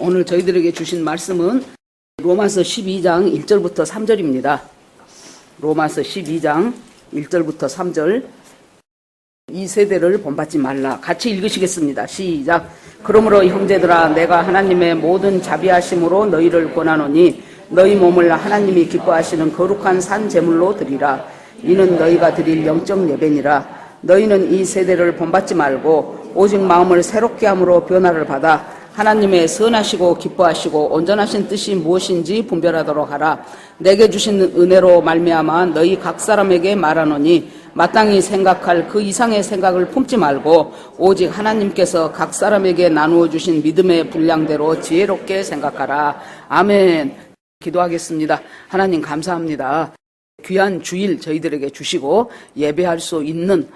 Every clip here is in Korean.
오늘 저희들에게 주신 말씀은 로마서 12장 1절부터 3절입니다. 로마서 12장 1절부터 3절. 이 세대를 본받지 말라. 같이 읽으시겠습니다. 시작. 그러므로 형제들아, 내가 하나님의 모든 자비하심으로 너희를 권하노니 너희 몸을 하나님이 기뻐하시는 거룩한 산 제물로 드리라. 이는 너희가 드릴 영적 예배니라. 너희는 이 세대를 본받지 말고 오직 마음을 새롭게 함으로 변화를 받아 하나님의 선하시고 기뻐하시고 온전하신 뜻이 무엇인지 분별하도록 하라. 내게 주신 은혜로 말미암아 너희 각 사람에게 말하노니 마땅히 생각할 그 이상의 생각을 품지 말고 오직 하나님께서 각 사람에게 나누어 주신 믿음의 분량대로 지혜롭게 생각하라. 아멘. 기도하겠습니다. 하나님 감사합니다. 귀한 주일 저희들에게 주시고 예배할 수 있는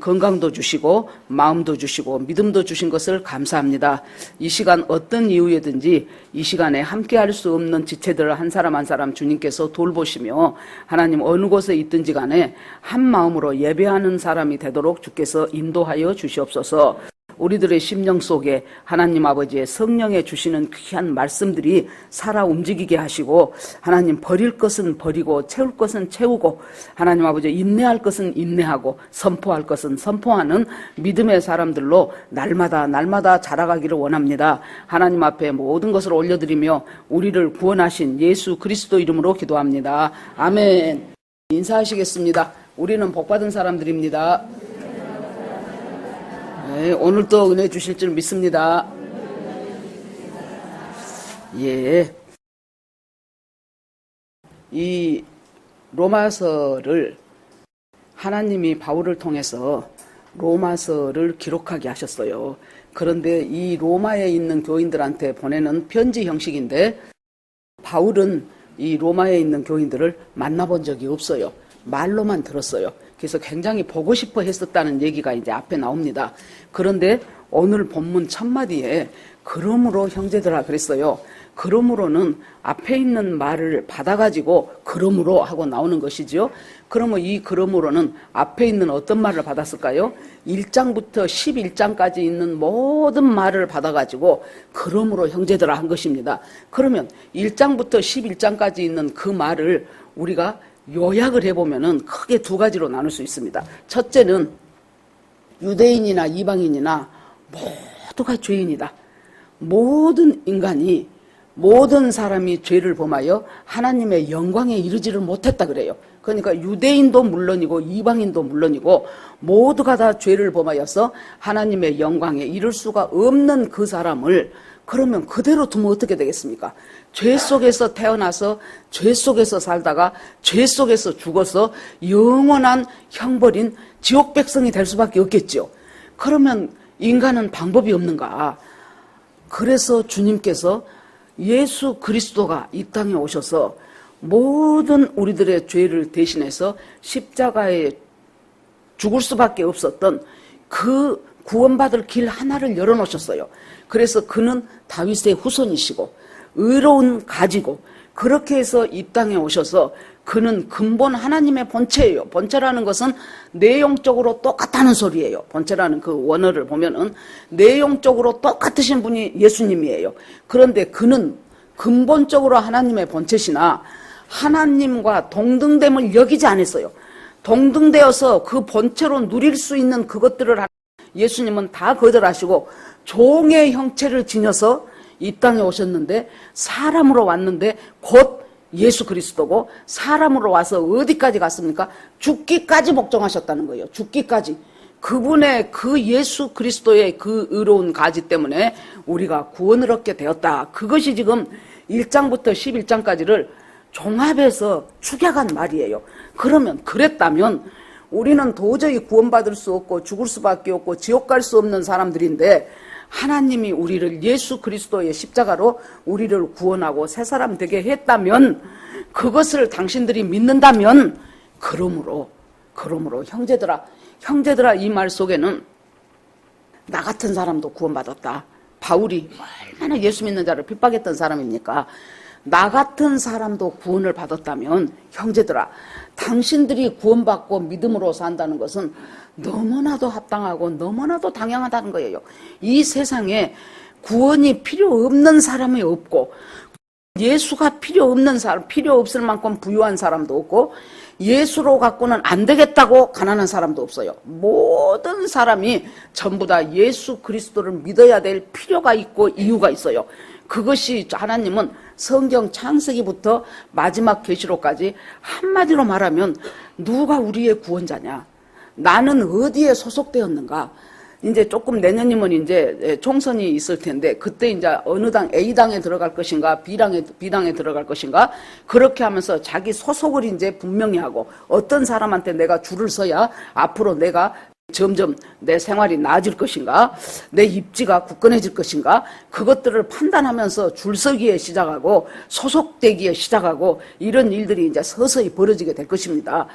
건강도 주시고 마음도 주시고 믿음도 주신 것을 감사합니다. 이 시간 어떤 이유에든지 이 시간에 함께할 수 없는 지체들을 한 사람 한 사람 주님께서 돌보시며 하나님 어느 곳에 있든지 간에 한 마음으로 예배하는 사람이 되도록 주께서 인도하여 주시옵소서. 우리들의 심령 속에 하나님 아버지의 성령에 주시는 귀한 말씀들이 살아 움직이게 하시고 하나님 버릴 것은 버리고 채울 것은 채우고 하나님 아버지 인내할 것은 인내하고 선포할 것은 선포하는 믿음의 사람들로 날마다 자라가기를 원합니다. 하나님 앞에 모든 것을 올려드리며 우리를 구원하신 예수 그리스도 이름으로 기도합니다. 아멘. 인사하시겠습니다. 우리는 복받은 사람들입니다. 네, 오늘도 은혜 주실 줄 믿습니다. 예. 이 로마서를 하나님이 바울을 통해서 로마서를 기록하게 하셨어요. 그런데 이 로마에 있는 교인들한테 보내는 편지 형식인데 바울은 이 로마에 있는 교인들을 만나본 적이 없어요. 말로만 들었어요. 그래서 굉장히 보고 싶어 했었다는 얘기가 이제 앞에 나옵니다. 그런데 오늘 본문 첫마디에 그러므로 형제들아 그랬어요. 그러므로는 앞에 있는 말을 받아가지고 그러므로 하고 나오는 것이죠. 그러면 이 그러므로는 앞에 있는 어떤 말을 받았을까요? 1장부터 11장까지 있는 모든 말을 받아가지고 그러므로 형제들아 한 것입니다. 그러면 1장부터 11장까지 있는 그 말을 우리가 요약을 해보면은 크게 두 가지로 나눌 수 있습니다. 첫째는 유대인이나 이방인이나 모두가 죄인이다. 모든 인간이 모든 사람이 죄를 범하여 하나님의 영광에 이르지를 못했다 그래요. 그러니까 유대인도 물론이고 이방인도 물론이고 모두가 다 죄를 범하여서 하나님의 영광에 이를 수가 없는 그 사람을 그러면 그대로 두면 어떻게 되겠습니까? 죄 속에서 태어나서 죄 속에서 살다가 죄 속에서 죽어서 영원한 형벌인 지옥 백성이 될 수밖에 없겠죠. 그러면 인간은 방법이 없는가? 그래서 주님께서 예수 그리스도가 이 땅에 오셔서 모든 우리들의 죄를 대신해서 십자가에 죽을 수밖에 없었던 그 구원받을 길 하나를 열어놓으셨어요. 그래서 그는 다윗의 후손이시고 의로운 가지고 그렇게 해서 이 땅에 오셔서 그는 근본 하나님의 본체예요. 본체라는 것은 내용적으로 똑같다는 소리예요. 본체라는 그 원어를 보면은 내용적으로 똑같으신 분이 예수님이에요. 그런데 그는 근본적으로 하나님의 본체시나 하나님과 동등됨을 여기지 않았어요. 동등되어서 그 본체로 누릴 수 있는 그것들을 예수님은 다 거절하시고 종의 형체를 지녀서 이 땅에 오셨는데 사람으로 왔는데 곧 예수 그리스도고 사람으로 와서 어디까지 갔습니까? 죽기까지 복종하셨다는 거예요. 죽기까지. 그분의 그 예수 그리스도의 그 의로운 가지 때문에 우리가 구원을 얻게 되었다. 그것이 지금 1장부터 11장까지를 종합해서 축약한 말이에요. 그러면 그랬다면 우리는 도저히 구원받을 수 없고 죽을 수밖에 없고 지옥 갈 수 없는 사람들인데 하나님이 우리를 예수 그리스도의 십자가로 우리를 구원하고 새 사람 되게 했다면 그것을 당신들이 믿는다면 그러므로 형제들아 이 말 속에는 나 같은 사람도 구원받았다. 바울이 얼마나 예수 믿는 자를 핍박했던 사람입니까? 나 같은 사람도 구원을 받았다면 형제들아, 당신들이 구원받고 믿음으로 산다는 것은 너무나도 합당하고 너무나도 당연하다는 거예요. 이 세상에 구원이 필요 없는 사람이 없고, 예수가 필요 없는 사람, 필요 없을 만큼 부유한 사람도 없고, 예수로 갖고는 안 되겠다고 가난한 사람도 없어요. 모든 사람이 전부 다 예수 그리스도를 믿어야 될 필요가 있고 이유가 있어요. 그것이 하나님은 성경 창세기부터 마지막 계시록까지 한마디로 말하면 누가 우리의 구원자냐? 나는 어디에 소속되었는가? 이제 조금 내년이면 이제 총선이 있을 텐데 그때 이제 어느 당 A당에 들어갈 것인가 B당에 들어갈 것인가 그렇게 하면서 자기 소속을 이제 분명히 하고 어떤 사람한테 내가 줄을 서야 앞으로 내가 점점 내 생활이 나아질 것인가 내 입지가 굳건해질 것인가 그것들을 판단하면서 줄서기에 시작하고 소속되기에 시작하고 이런 일들이 이제 서서히 벌어지게 될 것입니다.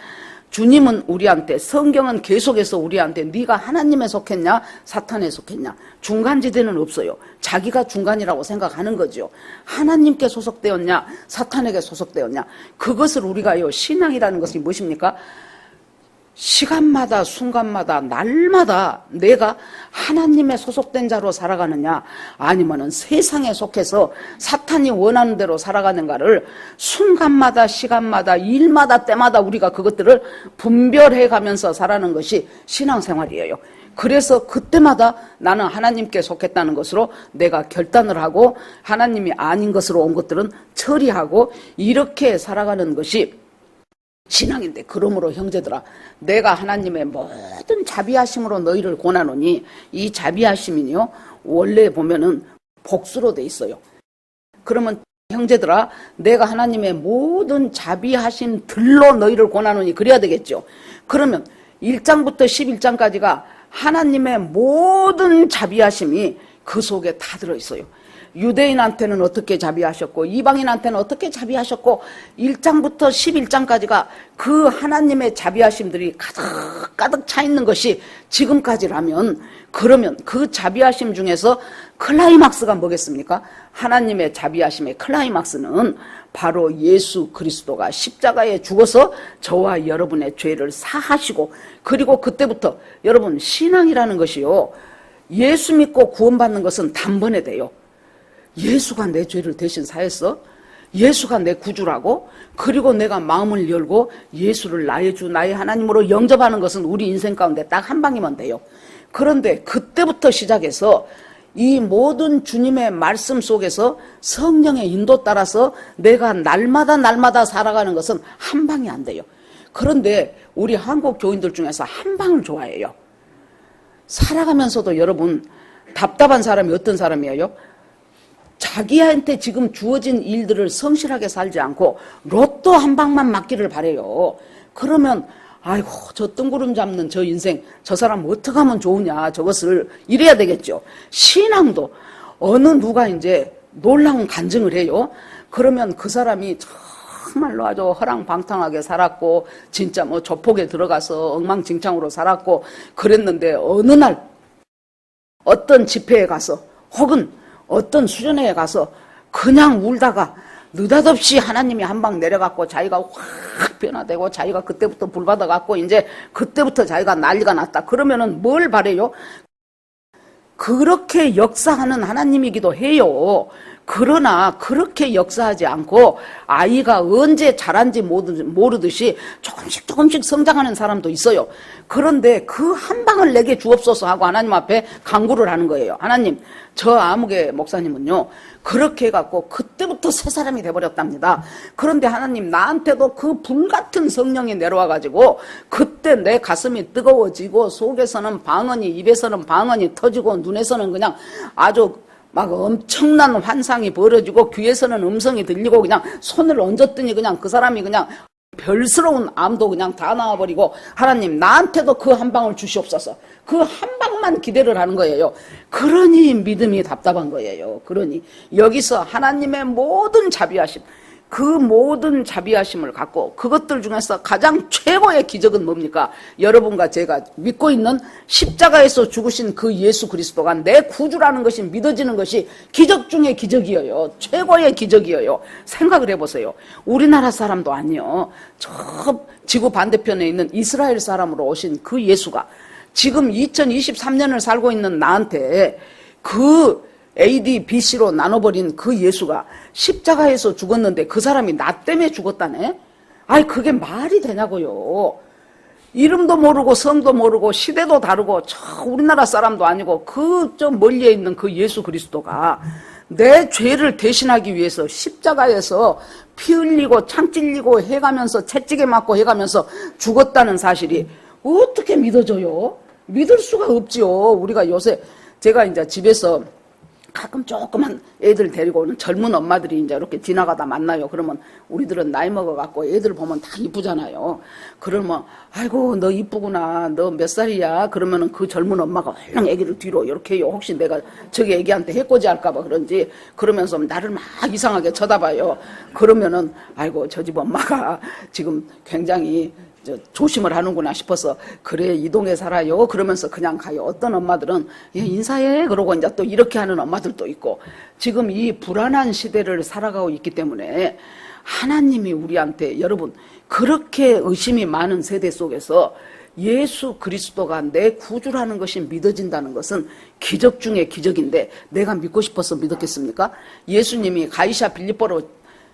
주님은 우리한테 성경은 계속해서 우리한테 네가 하나님에 속했냐 사탄에 속했냐 중간지대는 없어요. 자기가 중간이라고 생각하는 거죠. 하나님께 소속되었냐 사탄에게 소속되었냐 그것을 우리가요 신앙이라는 것이 무엇입니까? 시간마다 순간마다 날마다 내가 하나님에 소속된 자로 살아가느냐 아니면은 세상에 속해서 사탄이 원하는 대로 살아가는가를 순간마다 시간마다 일마다 때마다 우리가 그것들을 분별해 가면서 살아가는 것이 신앙생활이에요. 그래서 그때마다 나는 하나님께 속했다는 것으로 내가 결단을 하고 하나님이 아닌 것으로 온 것들은 처리하고 이렇게 살아가는 것이 신앙인데 그러므로 형제들아 내가 하나님의 모든 자비하심으로 너희를 권하노니 이 자비하심이요 원래 보면은 복수로 돼 있어요. 그러면 형제들아 내가 하나님의 모든 자비하심들로 너희를 권하노니 그래야 되겠죠. 그러면 1장부터 11장까지가 하나님의 모든 자비하심이 그 속에 다 들어있어요. 유대인한테는 어떻게 자비하셨고 이방인한테는 어떻게 자비하셨고 1장부터 11장까지가 그 하나님의 자비하심들이 가득 차 있는 것이 지금까지라면 그러면 그 자비하심 중에서 클라이막스가 뭐겠습니까? 하나님의 자비하심의 클라이막스는 바로 예수 그리스도가 십자가에 죽어서 저와 여러분의 죄를 사하시고 그리고 그때부터 여러분 신앙이라는 것이요 예수 믿고 구원받는 것은 단번에 돼요. 예수가 내 죄를 대신 사했어? 예수가 내 구주라고? 그리고 내가 마음을 열고 예수를 나의 주 나의 하나님으로 영접하는 것은 우리 인생 가운데 딱 한 방이면 돼요. 그런데 그때부터 시작해서 이 모든 주님의 말씀 속에서 성령의 인도 따라서 내가 날마다 살아가는 것은 한 방이 안 돼요. 그런데 우리 한국 교인들 중에서 한 방을 좋아해요. 살아가면서도 여러분 답답한 사람이 어떤 사람이에요? 자기한테 지금 주어진 일들을 성실하게 살지 않고 로또 한 방만 맞기를 바래요. 그러면 아이고 저 뜬구름 잡는 저 인생 저 사람 어떻게 하면 좋으냐 저것을 이래야 되겠죠. 신앙도 어느 누가 이제 놀라운 간증을 해요. 그러면 그 사람이 정말로 아주 허랑방탕하게 살았고 진짜 뭐 조폭에 들어가서 엉망진창으로 살았고 그랬는데 어느 날 어떤 집회에 가서 혹은 어떤 수련회에 가서 그냥 울다가 느닷없이 하나님이 한 방 내려갖고 자기가 확 변화되고 자기가 그때부터 불받아갖고 이제 그때부터 자기가 난리가 났다. 그러면은 뭘 바래요? 그렇게 역사하는 하나님이기도 해요. 그러나 그렇게 역사하지 않고 아이가 언제 자란지 모르듯이 조금씩 성장하는 사람도 있어요. 그런데 그 한 방을 내게 주옵소서 하고 하나님 앞에 간구를 하는 거예요. 하나님, 저 아무개 목사님은요 그렇게 해갖고 그때부터 새 사람이 돼버렸답니다. 그런데 하나님 나한테도 그 불같은 성령이 내려와가지고 그때 내 가슴이 뜨거워지고 속에서는 방언이 입에서는 방언이 터지고 눈에서는 그냥 아주 막 엄청난 환상이 벌어지고 귀에서는 음성이 들리고 그냥 손을 얹었더니 그냥 그 사람이 그냥 별스러운 암도 그냥 다 나와버리고 하나님 나한테도 그 한 방을 주시옵소서. 그 한 방만 기대를 하는 거예요. 그러니 믿음이 답답한 거예요. 그러니 여기서 하나님의 모든 자비하심 그 모든 자비하심을 갖고 그것들 중에서 가장 최고의 기적은 뭡니까? 여러분과 제가 믿고 있는 십자가에서 죽으신 그 예수 그리스도가 내 구주라는 것이 믿어지는 것이 기적 중의 기적이에요. 최고의 기적이에요. 생각을 해보세요. 우리나라 사람도 아니요. 저 지구 반대편에 있는 이스라엘 사람으로 오신 그 예수가 지금 2023년을 살고 있는 나한테 그 AD, BC로 나눠버린 그 예수가 십자가에서 죽었는데 그 사람이 나 때문에 죽었다네? 아이, 그게 말이 되냐고요. 이름도 모르고 성도 모르고 시대도 다르고 우리나라 사람도 아니고 저 멀리에 있는 그 예수 그리스도가 내 죄를 대신하기 위해서 십자가에서 피 흘리고 창 찔리고 해가면서 채찍에 맞고 해가면서 죽었다는 사실이 어떻게 믿어져요? 믿을 수가 없지요. 우리가 요새 제가 이제 집에서 가끔 조그만 애들 데리고 오는 젊은 엄마들이 이제 이렇게 지나가다 만나요. 그러면 우리들은 나이 먹어갖고 애들 보면 다 이쁘잖아요. 그러면 아이고 너 이쁘구나. 너 몇 살이야? 그러면은 그 젊은 엄마가 얼른 애기를 뒤로 이렇게 해요. 혹시 내가 저기 애기한테 해코지 할까봐 그런지 그러면서 나를 막 이상하게 쳐다봐요. 그러면은 아이고 저 집 엄마가 지금 굉장히 조심을 하는구나 싶어서 그래 이 동에 살아요 그러면서 그냥 가요. 어떤 엄마들은 인사해 그러고 이제 또 이렇게 하는 엄마들도 있고 지금 이 불안한 시대를 살아가고 있기 때문에 하나님이 우리한테 여러분 그렇게 의심이 많은 세대 속에서 예수 그리스도가 내 구주라는 것이 믿어진다는 것은 기적 중의 기적인데 내가 믿고 싶어서 믿었겠습니까? 예수님이 가이사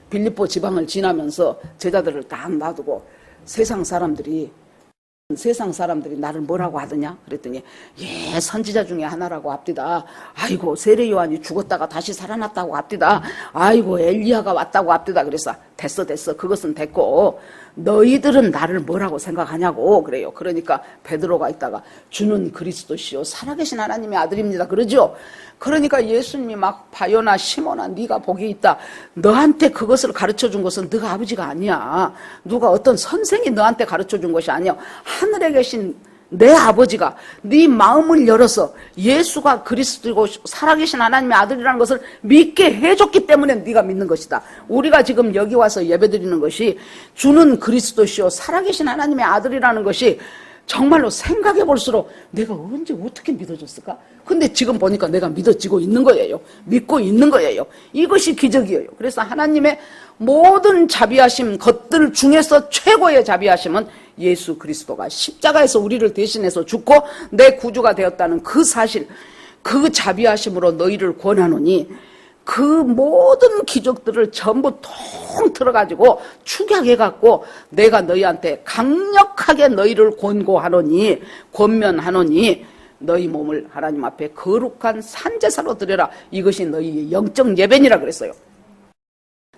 빌립보 지방을 지나면서 제자들을 딱 놔두고 세상 사람들이 나를 뭐라고 하더냐? 그랬더니 선지자 중에 하나라고 합디다. 아이고 세례 요한이 죽었다가 다시 살아났다고 합디다. 아이고 엘리야가 왔다고 합디다. 그래서 됐어 그것은 됐고 너희들은 나를 뭐라고 생각하냐고 그래요. 그러니까 베드로가 있다가 주는 그리스도시요 살아계신 하나님의 아들입니다 그러죠. 그러니까 예수님이 막 바요나 시몬아 네가 복이 있다. 너한테 그것을 가르쳐준 것은 너가 아버지가 아니야. 누가 어떤 선생이 너한테 가르쳐준 것이 아니야. 하늘에 계신 내 아버지가 네 마음을 열어서 예수가 그리스도이고 살아계신 하나님의 아들이라는 것을 믿게 해줬기 때문에 네가 믿는 것이다. 우리가 지금 여기 와서 예배드리는 것이 주는 그리스도시요 살아계신 하나님의 아들이라는 것이 정말로 생각해 볼수록 내가 언제 어떻게 믿어졌을까? 근데 지금 보니까 내가 믿어지고 있는 거예요. 믿고 있는 거예요. 이것이 기적이에요. 그래서 하나님의 모든 자비하심 것들 중에서 최고의 자비하심은 예수 그리스도가 십자가에서 우리를 대신해서 죽고 내 구주가 되었다는 그 사실, 그 자비하심으로 너희를 권하노니 그 모든 기적들을 전부 통틀어가지고 축약해갖고 내가 너희한테 강력하게 너희를 권면하노니 너희 몸을 하나님 앞에 거룩한 산제사로 드려라. 이것이 너희의 영적 예배니라 그랬어요.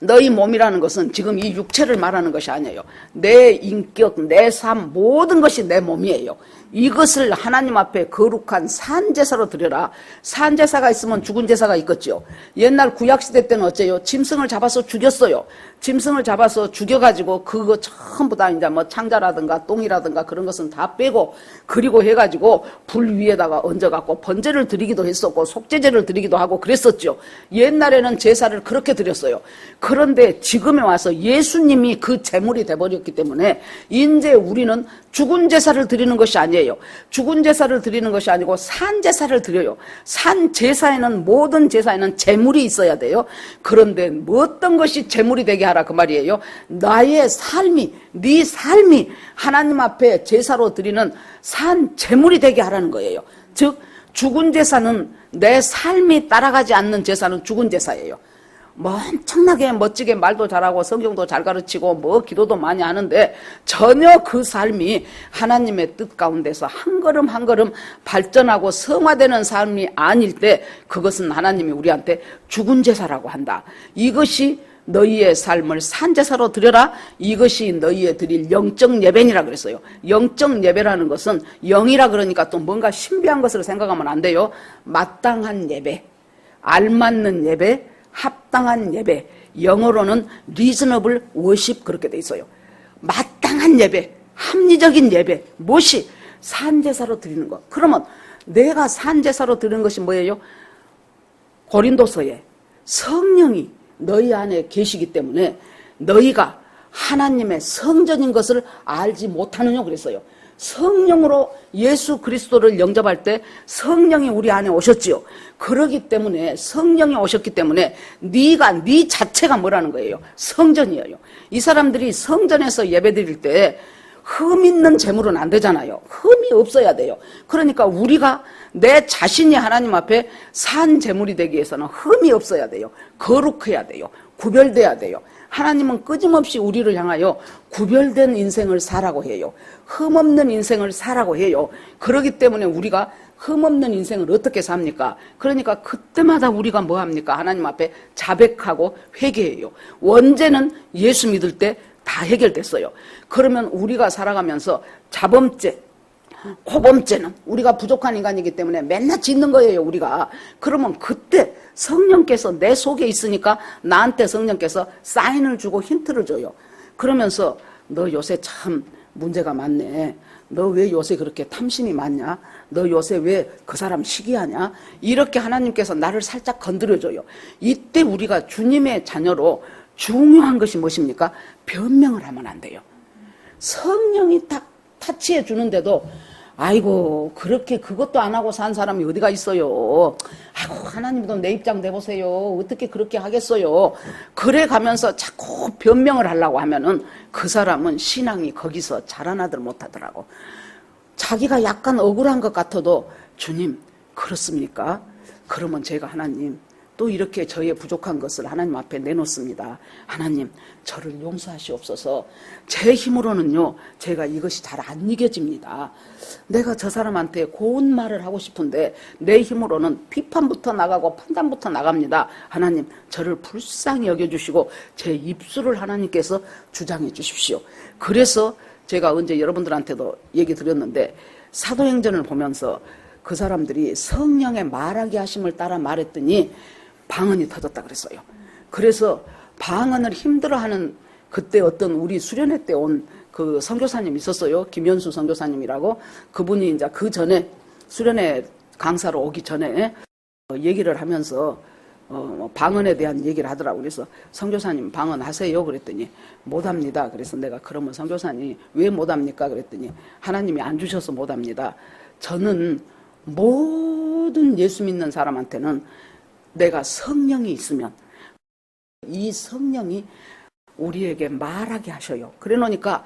너희 몸이라는 것은 지금 이 육체를 말하는 것이 아니에요. 내 인격, 내 삶, 모든 것이 내 몸이에요. 이것을 하나님 앞에 거룩한 산제사로 드려라. 산제사가 있으면 죽은 제사가 있겠죠. 옛날 구약시대 때는 어째요? 짐승을 잡아서 죽였어요. 짐승을 잡아서 죽여가지고 그거 전부 다 이제 뭐 창자라든가 똥이라든가 그런 것은 다 빼고 그리고 해가지고 불 위에다가 얹어갖고 번제를 드리기도 했었고 속죄제를 드리기도 하고 그랬었죠. 옛날에는 제사를 그렇게 드렸어요. 그런데 지금에 와서 예수님이 그 제물이 돼버렸기 때문에 이제 우리는 죽은 제사를 드리는 것이 아니에요. 죽은 제사를 드리는 것이 아니고 산 제사를 드려요. 산 제사에는 모든 제사에는 제물이 있어야 돼요. 그런데 어떤 것이 제물이 되게 하라 그 말이에요. 나의 삶이 네 삶이 하나님 앞에 제사로 드리는 산 제물이 되게 하라는 거예요. 즉 죽은 제사는 내 삶이 따라가지 않는 제사는 죽은 제사예요. 뭐 엄청나게 멋지게 말도 잘하고 성경도 잘 가르치고 뭐 기도도 많이 하는데 전혀 그 삶이 하나님의 뜻 가운데서 한 걸음 한 걸음 발전하고 성화되는 삶이 아닐 때 그것은 하나님이 우리한테 죽은 제사라고 한다. 이것이 너희의 삶을 산제사로 드려라. 이것이 너희의 드릴 영적 예배니라 그랬어요. 영적 예배라는 것은 영이라 그러니까 또 뭔가 신비한 것을 생각하면 안 돼요. 마땅한 예배, 알맞는 예배, 합당한 예배, 영어로는 reasonable worship 그렇게 돼 있어요. 마땅한 예배, 합리적인 예배, 무엇이 산제사로 드리는 것. 그러면 내가 산제사로 드리는 것이 뭐예요? 고린도서에 성령이 너희 안에 계시기 때문에 너희가 하나님의 성전인 것을 알지 못하느냐 그랬어요. 성령으로 예수 그리스도를 영접할 때 성령이 우리 안에 오셨지요. 그러기 때문에 성령이 오셨기 때문에 네 자체가 뭐라는 거예요? 성전이에요. 이 사람들이 성전에서 예배드릴 때 흠 있는 제물은 안 되잖아요. 흠이 없어야 돼요. 그러니까 우리가 내 자신이 하나님 앞에 산 제물이 되기 위해서는 흠이 없어야 돼요. 거룩해야 돼요. 구별돼야 돼요. 하나님은 끊임없이 우리를 향하여 구별된 인생을 살라고 해요. 흠 없는 인생을 살라고 해요. 그렇기 때문에 우리가 흠 없는 인생을 어떻게 삽니까? 그러니까 그때마다 우리가 뭐 합니까? 하나님 앞에 자백하고 회개해요. 원죄는 예수 믿을 때 다 해결됐어요. 그러면 우리가 살아가면서 자범죄, 고범죄는 우리가 부족한 인간이기 때문에 맨날 짓는 거예요, 우리가. 그러면 그때 성령께서 내 속에 있으니까 나한테 성령께서 사인을 주고 힌트를 줘요. 그러면서 너 요새 참 문제가 많네. 너 왜 요새 그렇게 탐심이 많냐? 너 요새 왜 그 사람 시기하냐? 이렇게 하나님께서 나를 살짝 건드려줘요. 이때 우리가 주님의 자녀로 중요한 것이 무엇입니까? 변명을 하면 안 돼요. 성령이 딱 타치해 주는데도 아이고 그렇게 그것도 안 하고 산 사람이 어디가 있어요. 아이고 하나님도 내 입장 내보세요. 어떻게 그렇게 하겠어요. 그래 가면서 자꾸 변명을 하려고 하면은 그 사람은 신앙이 거기서 자라나들 못하더라고. 자기가 약간 억울한 것 같아도 주님 그렇습니까? 그러면 제가 하나님 또 이렇게 저의 부족한 것을 하나님 앞에 내놓습니다. 하나님 저를 용서하시옵소서. 제 힘으로는요 제가 이것이 잘 안 이겨집니다. 내가 저 사람한테 고운 말을 하고 싶은데 내 힘으로는 비판부터 나가고 판단부터 나갑니다. 하나님 저를 불쌍히 여겨주시고 제 입술을 하나님께서 주장해 주십시오. 그래서 제가 언제 여러분들한테도 얘기 드렸는데 사도행전을 보면서 그 사람들이 성령의 말하게 하심을 따라 말했더니 방언이 터졌다 그랬어요. 그래서 방언을 힘들어하는 그때 어떤 우리 수련회 때 온 그 선교사님 있었어요. 김현수 선교사님이라고. 그분이 이제 그 전에 수련회 강사로 오기 전에 얘기를 하면서 방언에 대한 얘기를 하더라고. 그래서 선교사님 방언 하세요 그랬더니 못합니다. 그래서 내가 그러면 선교사님 왜 못합니까 그랬더니 하나님이 안 주셔서 못합니다. 저는 모든 예수 믿는 사람한테는 내가 성령이 있으면 이 성령이 우리에게 말하게 하셔요. 그래 놓으니까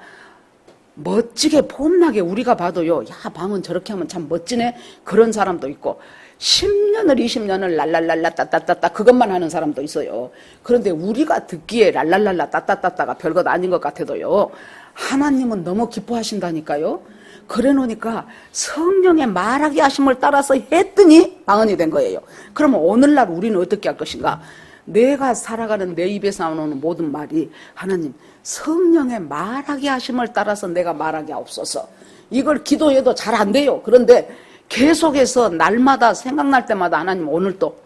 멋지게 폼나게 우리가 봐도요. 야 방언 저렇게 하면 참 멋지네. 그런 사람도 있고 10년을 20년을 랄랄랄라 따따따따 그것만 하는 사람도 있어요. 그런데 우리가 듣기에 랄랄랄라 따따따따가 별것 아닌 것 같아도요. 하나님은 너무 기뻐하신다니까요. 그래 놓으니까 성령의 말하게 하심을 따라서 했더니 방언이 된 거예요. 그러면 오늘날 우리는 어떻게 할 것인가? 내가 살아가는 내 입에서 나오는 모든 말이 하나님 성령의 말하게 하심을 따라서 내가 말하게 하옵소서. 이걸 기도해도 잘 안 돼요. 그런데 계속해서 날마다 생각날 때마다 하나님 오늘 또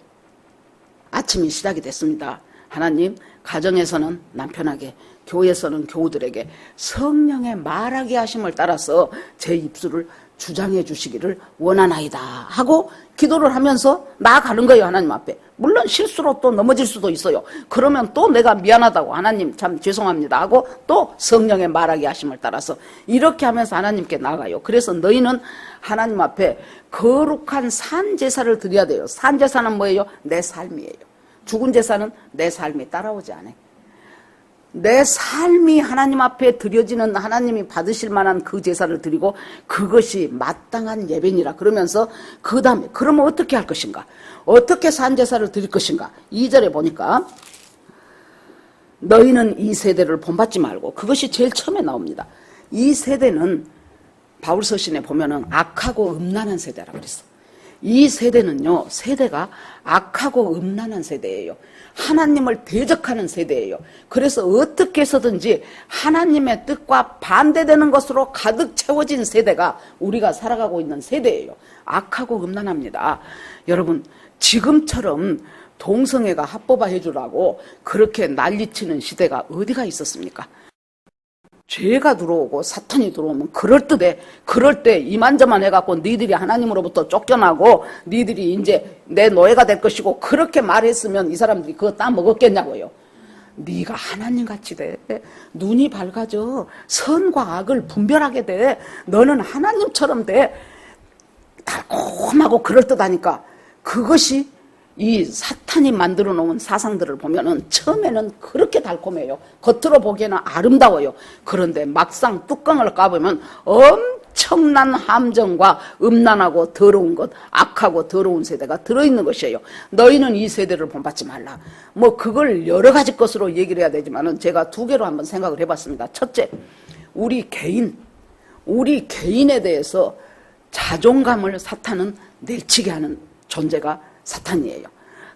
아침이 시작이 됐습니다. 하나님 가정에서는 남편에게 교회에서는 교우들에게 성령의 말하게 하심을 따라서 제 입술을 주장해 주시기를 원하나이다 하고 기도를 하면서 나아가는 거예요. 하나님 앞에. 물론 실수로 또 넘어질 수도 있어요. 그러면 또 내가 미안하다고 하나님 참 죄송합니다 하고 또 성령의 말하게 하심을 따라서 이렇게 하면서 하나님께 나아가요. 그래서 너희는 하나님 앞에 거룩한 산제사를 드려야 돼요. 산제사는 뭐예요? 내 삶이에요. 죽은 제사는 내 삶이 따라오지 않아요. 내 삶이 하나님 앞에 드려지는 하나님이 받으실 만한 그 제사를 드리고 그것이 마땅한 예배니라. 그러면서 그 다음에 그러면 어떻게 할 것인가? 어떻게 산제사를 드릴 것인가? 2절에 보니까 너희는 이 세대를 본받지 말고 그것이 제일 처음에 나옵니다. 이 세대는 바울서신에 보면은 악하고 음란한 세대라고 그랬어. 이 세대는요, 세대가 악하고 음란한 세대예요. 하나님을 대적하는 세대예요. 그래서 어떻게 해서든지 하나님의 뜻과 반대되는 것으로 가득 채워진 세대가 우리가 살아가고 있는 세대예요. 악하고 음란합니다. 여러분, 지금처럼 동성애가 합법화 해주라고 그렇게 난리치는 시대가 어디가 있었습니까? 죄가 들어오고 사탄이 들어오면 그럴 때 이만저만 해갖고 니들이 하나님으로부터 쫓겨나고 니들이 이제 내 노예가 될 것이고 그렇게 말했으면 이 사람들이 그거 따 먹었겠냐고요. 네가 하나님같이 돼. 눈이 밝아져. 선과 악을 분별하게 돼. 너는 하나님처럼 돼. 달콤하고 그럴듯하니까 그것이 이 사탄이 만들어 놓은 사상들을 보면은 처음에는 그렇게 달콤해요. 겉으로 보기에는 아름다워요. 그런데 막상 뚜껑을 까보면 엄청난 함정과 음란하고 더러운 것, 악하고 더러운 세대가 들어있는 것이에요. 너희는 이 세대를 본받지 말라. 뭐 그걸 여러 가지 것으로 얘기를 해야 되지만은 제가 두 개로 한번 생각을 해봤습니다. 첫째, 우리 개인에 대해서 자존감을 사탄은 내치게 하는 존재가 사탄이에요.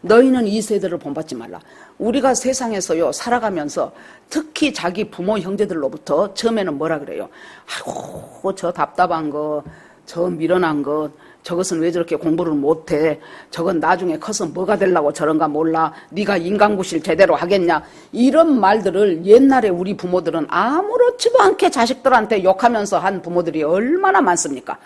너희는 이 세대를 본받지 말라. 우리가 세상에서요 살아가면서 특히 자기 부모 형제들로부터 처음에는 뭐라 그래요? 아이고 저 답답한 거, 저 미련한 것, 저것은 왜 저렇게 공부를 못해? 저건 나중에 커서 뭐가 되려고 저런가 몰라? 네가 인간구실 제대로 하겠냐? 이런 말들을 옛날에 우리 부모들은 아무렇지도 않게 자식들한테 욕하면서 한 부모들이 얼마나 많습니까?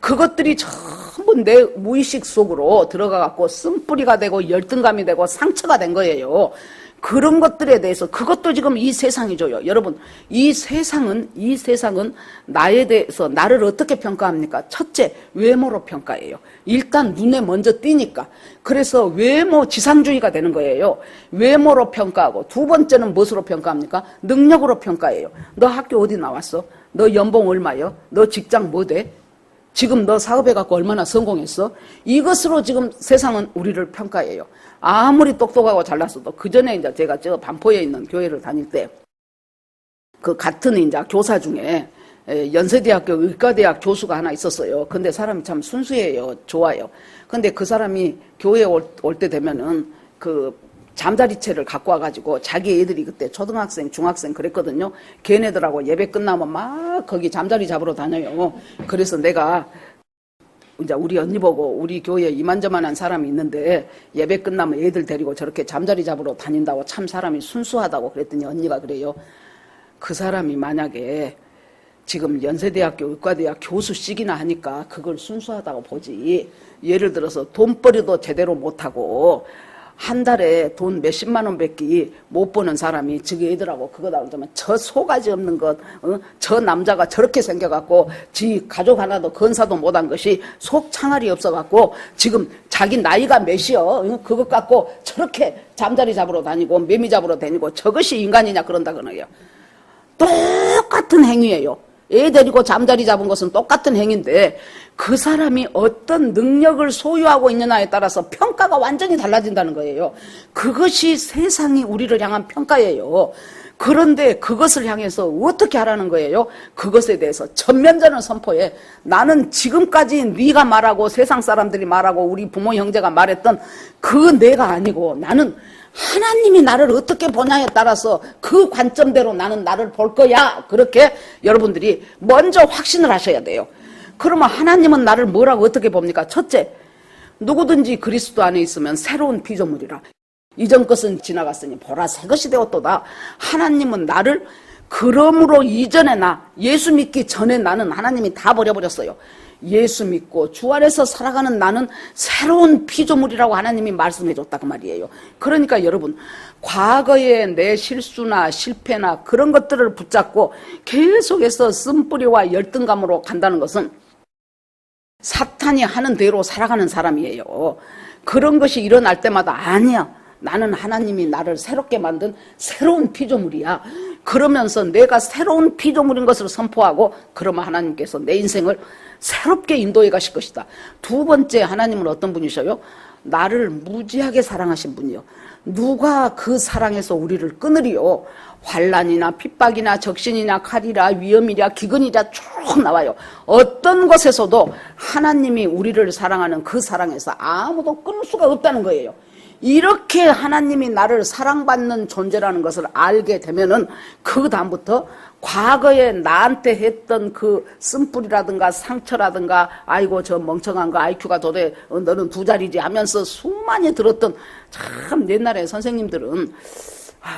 그것들이 전부 내 무의식 속으로 들어가갖고 쓴뿌리가 되고 열등감이 되고 상처가 된 거예요. 그런 것들에 대해서 그것도 지금 이 세상이 줘요. 여러분, 이 세상은 나에 대해서 나를 어떻게 평가합니까? 첫째, 외모로 평가해요. 일단 눈에 먼저 띄니까. 그래서 외모 지상주의가 되는 거예요. 외모로 평가하고 두 번째는 무엇으로 평가합니까? 능력으로 평가해요. 너 학교 어디 나왔어? 너 연봉 얼마요? 너 직장 뭐 돼? 지금 너 사업해갖고 얼마나 성공했어? 이것으로 지금 세상은 우리를 평가해요. 아무리 똑똑하고 잘났어도 그 전에 이제 제가 저 반포에 있는 교회를 다닐 때 그 같은 이제 교사 중에 연세대학교 의과대학 교수가 하나 있었어요. 근데 사람이 참 순수해요. 좋아요. 근데 그 사람이 교회에 올 때 되면은 그 잠자리채를 갖고 와가지고 자기 애들이 그때 초등학생, 중학생 그랬거든요. 걔네들하고 예배 끝나면 막 거기 잠자리 잡으러 다녀요. 그래서 내가 이제 우리 언니 보고 우리 교회에 이만저만한 사람이 있는데 예배 끝나면 애들 데리고 저렇게 잠자리 잡으러 다닌다고 참 사람이 순수하다고 그랬더니 언니가 그래요. 그 사람이 만약에 지금 연세대학교 의과대학 교수식이나 하니까 그걸 순수하다고 보지. 예를 들어서 돈벌이도 제대로 못하고 한 달에 돈 몇십만 원밖에 못 버는 사람이 저기 애들하고 그거다 그러면 저 소가지 없는 것, 저 남자가 저렇게 생겨갖고 지 가족 하나도 건사도 못한 것이 속 창알이 없어갖고 지금 자기 나이가 몇이요? 그것 갖고 저렇게 잠자리 잡으러 다니고 매미 잡으러 다니고 저것이 인간이냐 그런다 그러네요. 똑같은 행위예요. 애 데리고 잠자리 잡은 것은 똑같은 행위인데 그 사람이 어떤 능력을 소유하고 있느냐에 따라서 평가가 완전히 달라진다는 거예요. 그것이 세상이 우리를 향한 평가예요. 그런데 그것을 향해서 어떻게 하라는 거예요? 그것에 대해서 전면전을 선포해. 나는 지금까지 네가 말하고 세상 사람들이 말하고 우리 부모 형제가 말했던 그 내가 아니고 나는 하나님이 나를 어떻게 보냐에 따라서 그 관점대로 나는 나를 볼 거야. 그렇게 여러분들이 먼저 확신을 하셔야 돼요. 그러면 하나님은 나를 뭐라고 어떻게 봅니까? 첫째, 누구든지 그리스도 안에 있으면 새로운 피조물이라. 이전 것은 지나갔으니 보라 새 것이 되었도다. 하나님은 나를 그러므로 이전에 나 예수 믿기 전에 나는 하나님이 다 버려버렸어요. 예수 믿고 주 안에서 살아가는 나는 새로운 피조물이라고 하나님이 말씀해 줬다고 말이에요. 그러니까 여러분, 과거의 내 실수나 실패나 그런 것들을 붙잡고 계속해서 쓴뿌리와 열등감으로 간다는 것은 사탄이 하는 대로 살아가는 사람이에요. 그런 것이 일어날 때마다 아니야, 나는 하나님이 나를 새롭게 만든 새로운 피조물이야. 그러면서 내가 새로운 피조물인 것을 선포하고 그러면 하나님께서 내 인생을 새롭게 인도해 가실 것이다. 두 번째, 하나님은 어떤 분이셔요? 나를 무지하게 사랑하신 분이요. 누가 그 사랑에서 우리를 끊으리요? 환난이나 핍박이나 적신이나 칼이라 위험이라 기근이라 쭉 나와요. 어떤 것에서도 하나님이 우리를 사랑하는 그 사랑에서 아무도 끊을 수가 없다는 거예요. 이렇게 하나님이 나를 사랑받는 존재라는 것을 알게 되면은 그 다음부터 과거에 나한테 했던 그 쓴뿌리라든가 상처라든가 아이고 저 멍청한 거 IQ가 도대 너는 두 자리지 하면서 수많이 들었던 참 옛날에 선생님들은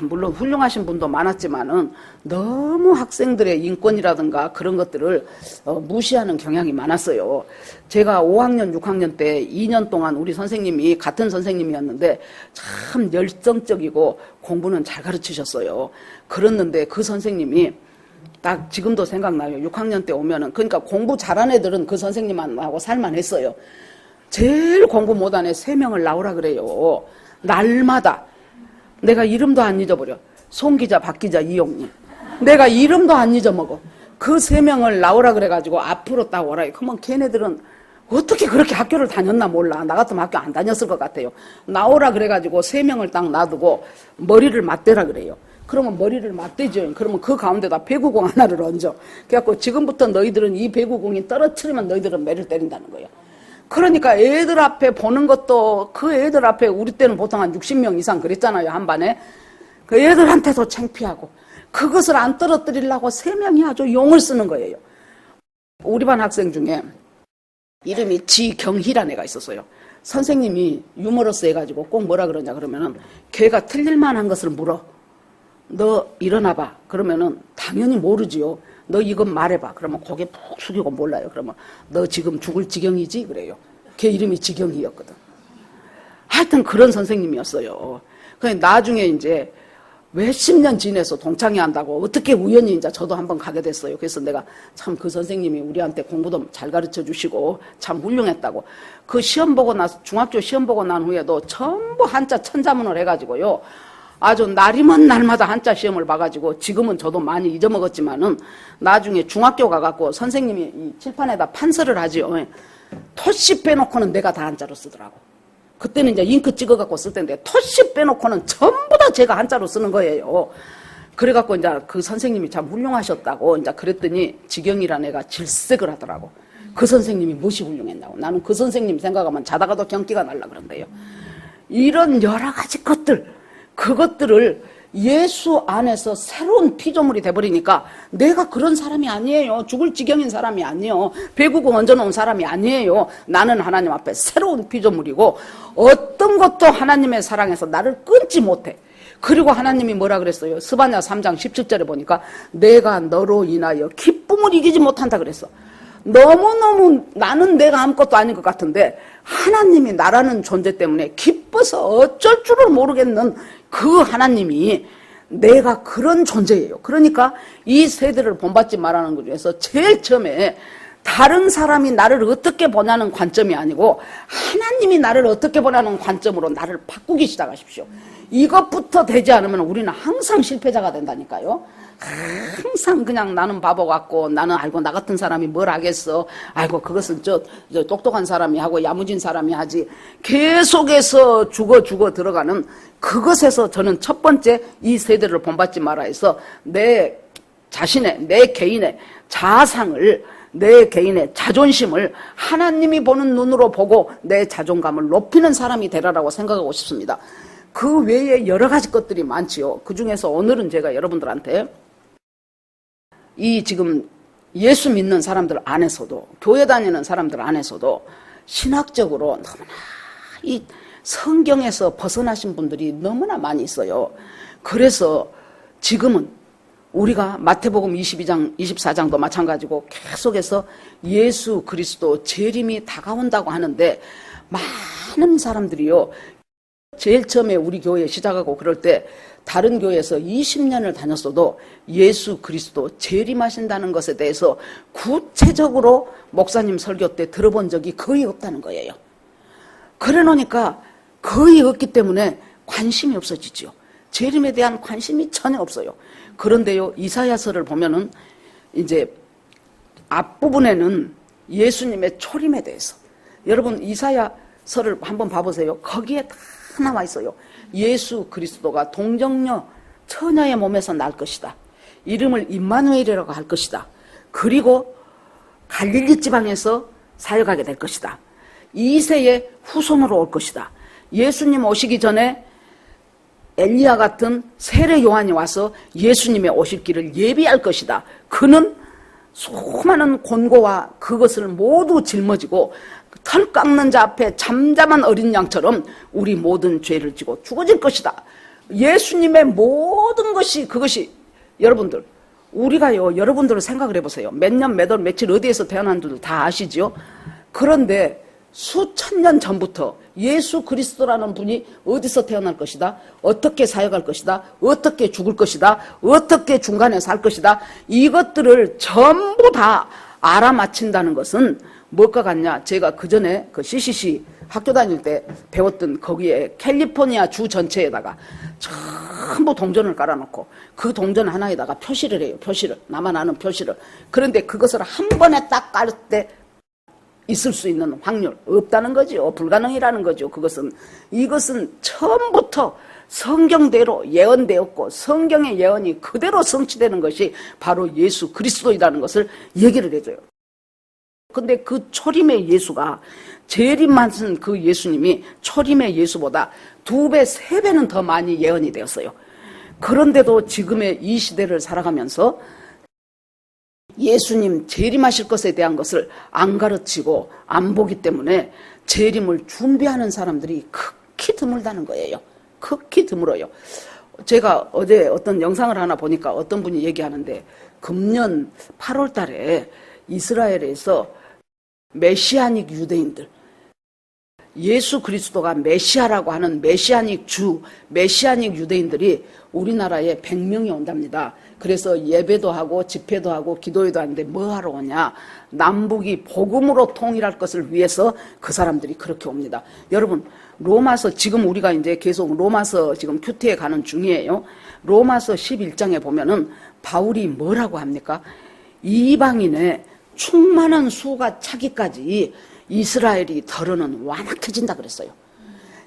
물론 훌륭하신 분도 많았지만은 너무 학생들의 인권이라든가 그런 것들을 무시하는 경향이 많았어요. 제가 5학년, 6학년 때 2년 동안 우리 선생님이 같은 선생님이었는데 참 열정적이고 공부는 잘 가르치셨어요. 그랬는데 그 선생님이 딱 지금도 생각나요. 6학년 때 오면은, 그러니까 공부 잘한 애들은 그 선생님하고 살만했어요. 제일 공부 못한 애 3명을 나오라 그래요. 날마다. 내가 이름도 안 잊어버려. 송 기자, 박 기자, 이용님. 내가 이름도 안 잊어먹어. 그 3명을 나오라 그래가지고 앞으로 딱 오라. 그러면 걔네들은 어떻게 그렇게 학교를 다녔나 몰라. 나 같으면 학교 안 다녔을 것 같아요. 나오라 그래가지고 3명을 딱 놔두고 머리를 맞대라 그래요. 그러면 머리를 맞대죠. 그러면 그 가운데다 배구공 하나를 얹어. 그래갖고 지금부터 너희들은 이 배구공이 떨어뜨리면 너희들은 매를 때린다는 거예요. 그러니까 애들 앞에 보는 것도, 그 애들 앞에 우리 때는 보통 한 60명 이상 그랬잖아요, 한 반에. 그 애들한테도 창피하고 그것을 안 떨어뜨리려고 3명이 아주 용을 쓰는 거예요. 우리 반 학생 중에 이름이 지경희라는 애가 있었어요. 선생님이 유머러스 해가지고 꼭 뭐라 그러냐 그러면은 걔가 틀릴 만한 것을 물어. 너 일어나봐. 그러면은 당연히 모르지요. 너 이건 말해봐. 그러면 고개 푹 숙이고 몰라요. 그러면 너 지금 죽을 지경이지? 그래요. 걔 이름이 지경이었거든. 하여튼 그런 선생님이었어요. 그냥 나중에 이제 몇십 년 지내서 동창회 한다고 어떻게 우연히 이제 저도 한번 가게 됐어요. 그래서 내가 참 그 선생님이 우리한테 공부도 잘 가르쳐 주시고 참 훌륭했다고. 그 시험 보고 나서, 중학교 시험 보고 난 후에도 전부 한자 천자문을 해가지고요. 아주 날이면 날마다 한자 시험을 봐가지고 지금은 저도 많이 잊어먹었지만은 나중에 중학교 가갖고 선생님이 이 칠판에다 판서를 하지요. 토씨 빼놓고는 내가 다 한자로 쓰더라고. 그때는 이제 잉크 찍어갖고 쓸 텐데 토씨 빼놓고는 전부 다 제가 한자로 쓰는 거예요. 그래갖고 이제 그 선생님이 참 훌륭하셨다고 이제 그랬더니 지경이라는 애가 질색을 하더라고. 그 선생님이 무엇이 훌륭했냐고. 나는 그 선생님 생각하면 자다가도 경기가 날라 그런대요. 이런 여러 가지 것들, 그것들을 예수 안에서 새로운 피조물이 돼버리니까 내가 그런 사람이 아니에요. 죽을 지경인 사람이 아니에요. 배구공 얹어놓은 사람이 아니에요. 나는 하나님 앞에 새로운 피조물이고 어떤 것도 하나님의 사랑에서 나를 끊지 못해. 그리고 하나님이 뭐라 그랬어요? 스바냐 3장 17절에 보니까 내가 너로 인하여 기쁨을 이기지 못한다 그랬어. 너무너무 나는 내가 아무것도 아닌 것 같은데 하나님이 나라는 존재 때문에 기뻐서 어쩔 줄을 모르겠는 그 하나님이 내가 그런 존재예요. 그러니까 이 세대를 본받지 말라는 것 중에서 제일 처음에 다른 사람이 나를 어떻게 보냐는 관점이 아니고 하나님이 나를 어떻게 보냐는 관점으로 나를 바꾸기 시작하십시오. 이것부터 되지 않으면 우리는 항상 실패자가 된다니까요. 항상 그냥 나는 바보 같고 나는 아이고 나 같은 사람이 뭘 하겠어. 아이고 그것은 저 똑똑한 사람이 하고 야무진 사람이 하지. 계속해서 죽어 들어가는 그것에서 저는 첫 번째 이 세대를 본받지 마라 해서 내 자신의 내 개인의 자아상을 내 개인의 자존심을 하나님이 보는 눈으로 보고 내 자존감을 높이는 사람이 되라라고 생각하고 싶습니다. 그 외에 여러 가지 것들이 많지요. 그 중에서 오늘은 제가 여러분들한테 이 지금 예수 믿는 사람들 안에서도 교회 다니는 사람들 안에서도 신학적으로 너무나 이 성경에서 벗어나신 분들이 너무나 많이 있어요. 그래서 지금은 우리가 마태복음 22장, 24장도 마찬가지고 계속해서 예수 그리스도 재림이 다가온다고 하는데 많은 사람들이요. 제일 처음에 우리 교회 시작하고 그럴 때 다른 교회에서 20년을 다녔어도 예수 그리스도 재림하신다는 것에 대해서 구체적으로 목사님 설교 때 들어본 적이 거의 없다는 거예요. 그래 놓으니까 거의 없기 때문에 관심이 없어지죠. 재림에 대한 관심이 전혀 없어요. 그런데요, 이사야서를 보면은 이제 앞부분에는 예수님의 초림에 대해서 여러분 이사야서를 한번 봐보세요. 거기에 다 나와 있어요. 예수 그리스도가 동정녀 처녀의 몸에서 날 것이다. 이름을 임마누엘이라고 할 것이다. 그리고 갈릴리 지방에서 사역하게 될 것이다. 이세의 후손으로 올 것이다. 예수님 오시기 전에 엘리야 같은 세례 요한이 와서 예수님의 오실 길을 예비할 것이다. 그는 수많은 곤고와 그것을 모두 짊어지고 털 깎는 자 앞에 잠잠한 어린 양처럼 우리 모든 죄를 지고 죽어질 것이다. 예수님의 모든 것이 그것이 여러분들 우리가요 여러분들은 생각을 해보세요. 몇 년 몇 월 며칠 어디에서 태어난지도 다 아시죠? 그런데 수천 년 전부터 예수 그리스도라는 분이 어디서 태어날 것이다, 어떻게 사역할 것이다, 어떻게 죽을 것이다, 어떻게 중간에 살 것이다, 이것들을 전부 다 알아맞힌다는 것은 뭘까 같냐? 제가 그 전에 그 CCC 학교 다닐 때 배웠던 거기에 캘리포니아 주 전체에다가 전부 동전을 깔아놓고 그 동전 하나에다가 표시를 해요. 표시를. 나만 아는 표시를. 그런데 그것을 한 번에 딱 깔 때 있을 수 있는 확률 없다는 거죠. 불가능이라는 거죠. 이것은 처음부터 성경대로 예언되었고 성경의 예언이 그대로 성취되는 것이 바로 예수 그리스도이라는 것을 얘기를 해줘요. 근데 그 초림의 예수가 재림하신 그 예수님이 초림의 예수보다 2배, 3배는 더 많이 예언이 되었어요. 그런데도 지금의 이 시대를 살아가면서 예수님 재림하실 것에 대한 것을 안 가르치고 안 보기 때문에 재림을 준비하는 사람들이 극히 드물다는 거예요. 극히 드물어요. 제가 어제 어떤 영상을 하나 보니까 어떤 분이 얘기하는데 금년 8월 달에 이스라엘에서 메시아닉 유대인들, 예수 그리스도가 메시아라고 하는 메시아닉 유대인들이 우리나라에 100명이 온답니다. 그래서 예배도 하고 집회도 하고 기도회도 하는데 뭐 하러 오냐? 남북이 복음으로 통일할 것을 위해서 그 사람들이 그렇게 옵니다. 여러분, 로마서 지금 우리가 이제 계속 로마서 지금 큐티에 가는 중이에요. 로마서 11장에 보면은 바울이 뭐라고 합니까? 이방인의 충만한 수가 차기까지 이스라엘이 덜어는 완악해진다 그랬어요.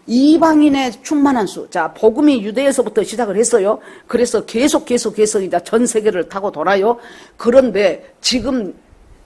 이방인의 충만한 수. 자, 복음이 유대에서부터 시작을 했어요. 그래서 계속 이제 전 세계를 타고 돌아요. 그런데 지금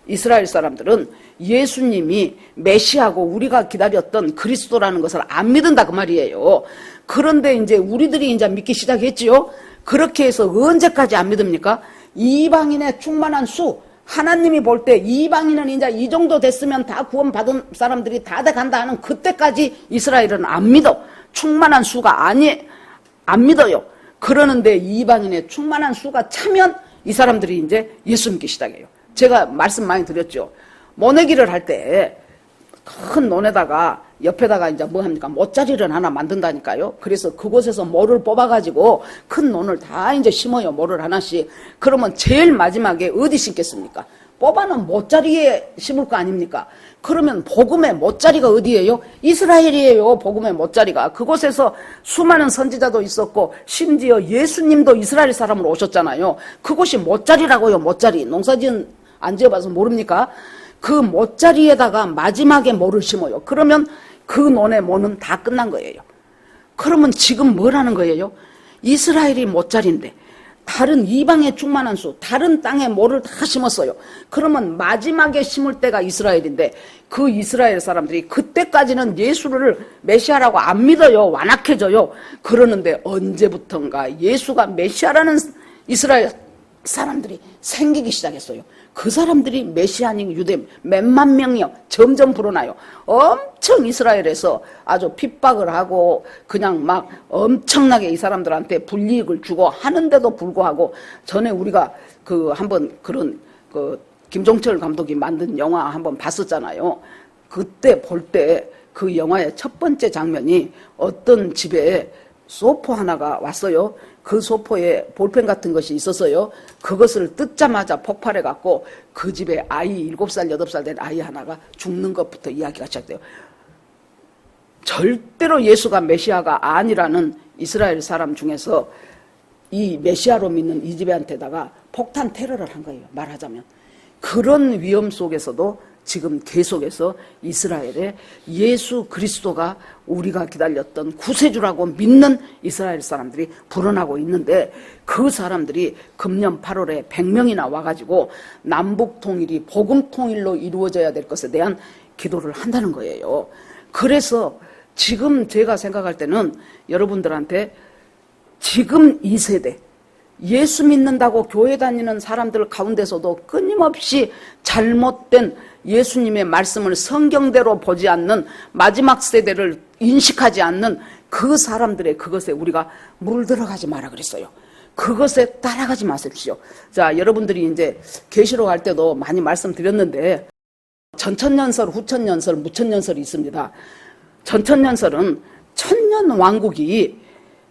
이스라엘 사람들은 예수님이 메시아고 우리가 기다렸던 그리스도라는 것을 안 믿는다 그 말이에요. 그런데 이제 우리들이 이제 믿기 시작했지요. 그렇게 해서 언제까지 안 믿습니까? 이방인의 충만한 수. 하나님이 볼 때 이방인은 이제 이 정도 됐으면 다 구원받은 사람들이 다 돼간다 하는 그때까지 이스라엘은 안 믿어. 충만한 수가 안 믿어요. 그러는데 이방인의 충만한 수가 차면 이 사람들이 이제 예수 믿기 시작해요. 제가 말씀 많이 드렸죠. 모내기를 할 때 큰 논에다가 옆에다가 이제 뭐 합니까? 모짜리를 하나 만든다니까요. 그래서 그곳에서 모를 뽑아가지고 큰 논을 다 이제 심어요. 모를 하나씩. 그러면 제일 마지막에 어디 심겠습니까? 뽑아는 모짜리에 심을 거 아닙니까? 그러면 복음의 모짜리가 어디예요? 이스라엘이에요. 복음의 모짜리가. 그곳에서 수많은 선지자도 있었고 심지어 예수님도 이스라엘 사람으로 오셨잖아요. 그곳이 모짜리라고요. 모짜리. 농사지은 안 지어봐서 모릅니까? 그 모짜리에다가 마지막에 모를 심어요. 그러면 그 논의 모는 다 끝난 거예요. 그러면 지금 뭐라는 거예요? 이스라엘이 모짜리인데 다른 이방의 충만한 수, 다른 땅에 모를 다 심었어요. 그러면 마지막에 심을 때가 이스라엘인데 그 이스라엘 사람들이 그때까지는 예수를 메시아라고 안 믿어요. 완악해져요. 그러는데 언제부턴가 예수가 메시아라는 이스라엘 사람들이 생기기 시작했어요. 그 사람들이 메시아닉 유대 몇만 명이요. 점점 불어나요. 엄청 이스라엘에서 아주 핍박을 하고 그냥 막 엄청나게 이 사람들한테 불이익을 주고 하는데도 불구하고 전에 우리가 그 한번 그런 그 김종철 감독이 만든 영화 한번 봤었잖아요. 그때 볼 때 그 영화의 첫 번째 장면이 어떤 집에 소포 하나가 왔어요. 그 소포에 볼펜 같은 것이 있었어요. 그것을 뜯자마자 폭발해갖고 그 집에 아이 7살, 8살 된 아이 하나가 죽는 것부터 이야기가 시작돼요. 절대로 예수가 메시아가 아니라는 이스라엘 사람 중에서 이 메시아로 믿는 이 집애한테다가 폭탄 테러를 한 거예요. 말하자면. 그런 위험 속에서도 지금 계속해서 이스라엘에 예수 그리스도가 우리가 기다렸던 구세주라고 믿는 이스라엘 사람들이 불어나고 있는데 그 사람들이 금년 8월에 100명이나 와가지고 남북 통일이 복음 통일로 이루어져야 될 것에 대한 기도를 한다는 거예요. 그래서 지금 제가 생각할 때는 여러분들한테 지금 이 세대 예수 믿는다고 교회 다니는 사람들 가운데서도 끊임없이 잘못된 예수님의 말씀을 성경대로 보지 않는 마지막 세대를 인식하지 않는 그 사람들의 그것에 우리가 물들어가지 마라 그랬어요. 그것에 따라가지 마십시오. 자, 여러분들이 이제 계시록 할 때도 많이 말씀드렸는데 전천년설, 후천년설, 무천년설이 있습니다. 전천년설은 천년왕국이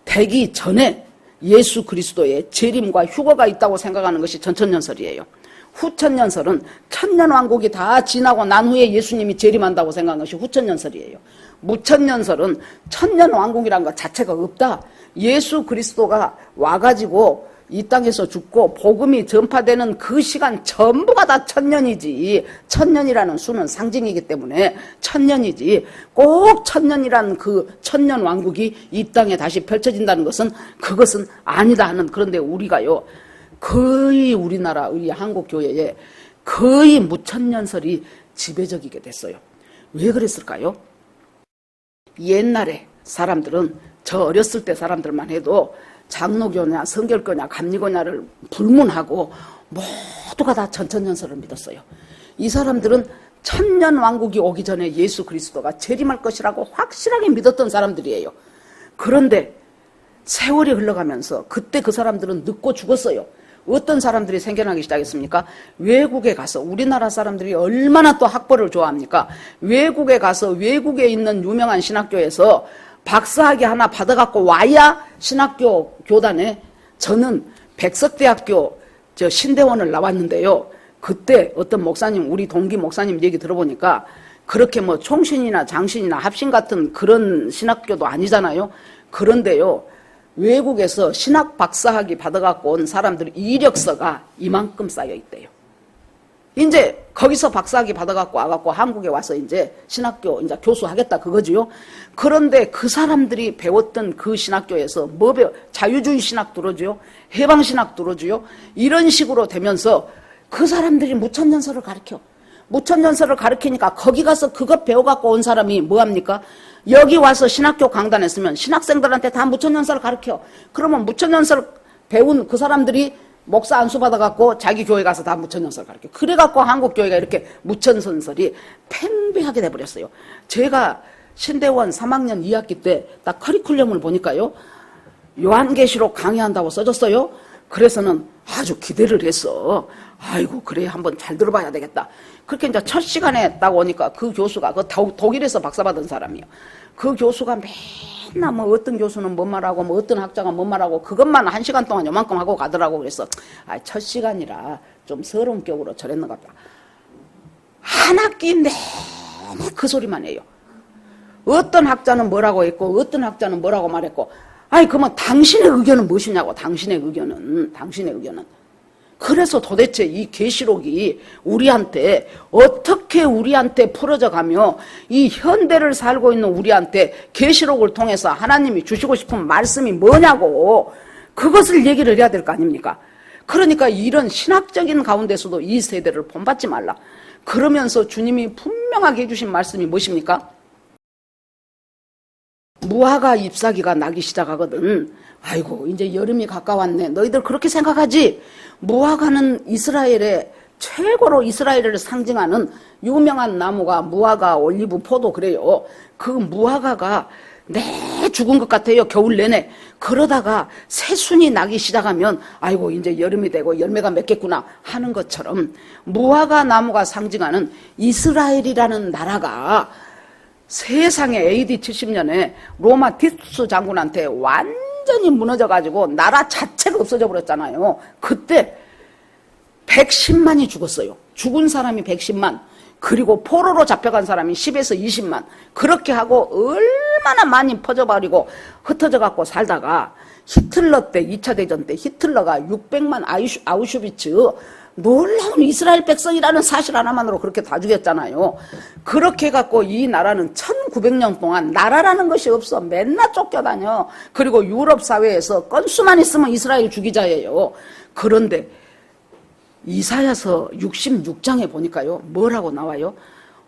되기 전에 예수 그리스도의 재림과 휴거가 있다고 생각하는 것이 전천년설이에요. 후천년설은 천년왕국이 다 지나고 난 후에 예수님이 재림한다고 생각하는 것이 후천년설이에요. 무천년설은 천년왕국이라는 것 자체가 없다. 예수 그리스도가 와가지고 이 땅에서 죽고 복음이 전파되는 그 시간 전부가 다 천년이지, 천년이라는 수는 상징이기 때문에 천년이지, 꼭 천년이라는 그 천년왕국이 이 땅에 다시 펼쳐진다는 것은 그것은 아니다 하는. 그런데 우리가요, 거의 우리나라, 우리 한국교회에 거의 무천년설이 지배적이게 됐어요. 왜 그랬을까요? 옛날에 사람들은, 저 어렸을 때 사람들만 해도 장로교냐 성결교냐 감리교냐를 불문하고 모두가 다 전천년설을 믿었어요. 이 사람들은 천년왕국이 오기 전에 예수 그리스도가 재림할 것이라고 확실하게 믿었던 사람들이에요. 그런데 세월이 흘러가면서 그때 그 사람들은 늙고 죽었어요. 어떤 사람들이 생겨나기 시작했습니까? 외국에 가서, 우리나라 사람들이 얼마나 또 학벌을 좋아합니까? 외국에 가서 외국에 있는 유명한 신학교에서 박사학위 하나 받아갖고 와야 신학교 교단에, 저는 백석대학교 신대원을 나왔는데요. 그때 어떤 목사님, 우리 동기 목사님 얘기 들어보니까 그렇게 뭐 총신이나 장신이나 합신 같은 그런 신학교도 아니잖아요. 그런데요, 외국에서 신학 박사학위 받아갖고 온 사람들 이력서가 이만큼 쌓여 있대요. 이제 거기서 박사학위 받아갖고 와갖고 한국에 와서 이제 신학교 이제 교수하겠다 그거지요. 그런데 그 사람들이 배웠던 그 신학교에서 뭐 자유주의 신학 들어줘요, 해방 신학 들어줘요. 이런 식으로 되면서 그 사람들이 무천년설을 가르쳐. 무천년설을 가르치니까 거기 가서 그것 배워갖고 온 사람이 뭐합니까? 여기 와서 신학교 강단했으면 신학생들한테 다 무천년설을 가르쳐. 그러면 무천년설 배운 그 사람들이 목사 안수 받아갖고 자기 교회 가서 다 무천년설 가르쳐. 그래갖고 한국 교회가 이렇게 무천년설이 팽배하게 돼버렸어요. 제가 신대원 3학년 2학기 때 딱 커리큘럼을 보니까요, 요한계시록 강의한다고 써졌어요. 그래서는 아주 기대를 했어. 아이고, 그래, 한번 잘 들어봐야 되겠다. 그렇게 이제 첫 시간에 딱 오니까 그 교수가, 그 독일에서 박사받은 사람이요. 그 교수가 맨날 뭐 어떤 교수는 뭔 말하고 뭐 어떤 학자가 뭔 말하고 그것만 1시간 동안 요만큼 하고 가더라고. 그래서 첫 시간이라 좀 서러운 격으로 저랬는가 보다. 한 학기 내내 그 소리만 해요. 어떤 학자는 뭐라고 했고 어떤 학자는 뭐라고 말했고. 아니, 그러면 당신의 의견은 무엇이냐고. 당신의 의견은. 그래서 도대체 이 계시록이 우리한테 어떻게 우리한테 풀어져 가며 이 현대를 살고 있는 우리한테 계시록을 통해서 하나님이 주시고 싶은 말씀이 뭐냐고, 그것을 얘기를 해야 될 거 아닙니까? 그러니까 이런 신학적인 가운데서도 이 세대를 본받지 말라. 그러면서 주님이 분명하게 해주신 말씀이 무엇입니까? 무화과 잎사귀가 나기 시작하거든. 아이고, 이제 여름이 가까웠네. 너희들 그렇게 생각하지? 무화과는 이스라엘의 최고로 이스라엘을 상징하는 유명한 나무가 무화과, 올리브, 포도 그래요. 그 무화과가 내 죽은 것 같아요, 겨울 내내. 그러다가 새순이 나기 시작하면 아이고, 이제 여름이 되고 열매가 맺겠구나 하는 것처럼 무화과 나무가 상징하는 이스라엘이라는 나라가 세상에 AD 70년에 로마 티투스 장군한테 완전히 무너져가지고 나라 자체가 없어져 버렸잖아요. 그때 110만이 죽었어요. 죽은 사람이 110만. 그리고 포로로 잡혀간 사람이 10에서 20만. 그렇게 하고 얼마나 많이 퍼져버리고 흩어져 갖고 살다가 히틀러 때, 2차 대전 때 히틀러가 600만 아우슈비츠, 놀라운 이스라엘 백성이라는 사실 하나만으로 그렇게 다 죽였잖아요. 그렇게 해갖고 이 나라는 1900년 동안 나라라는 것이 없어. 맨날 쫓겨다녀. 그리고 유럽 사회에서 건수만 있으면 이스라엘 죽이자예요. 그런데 이사야서 66장에 보니까요, 뭐라고 나와요?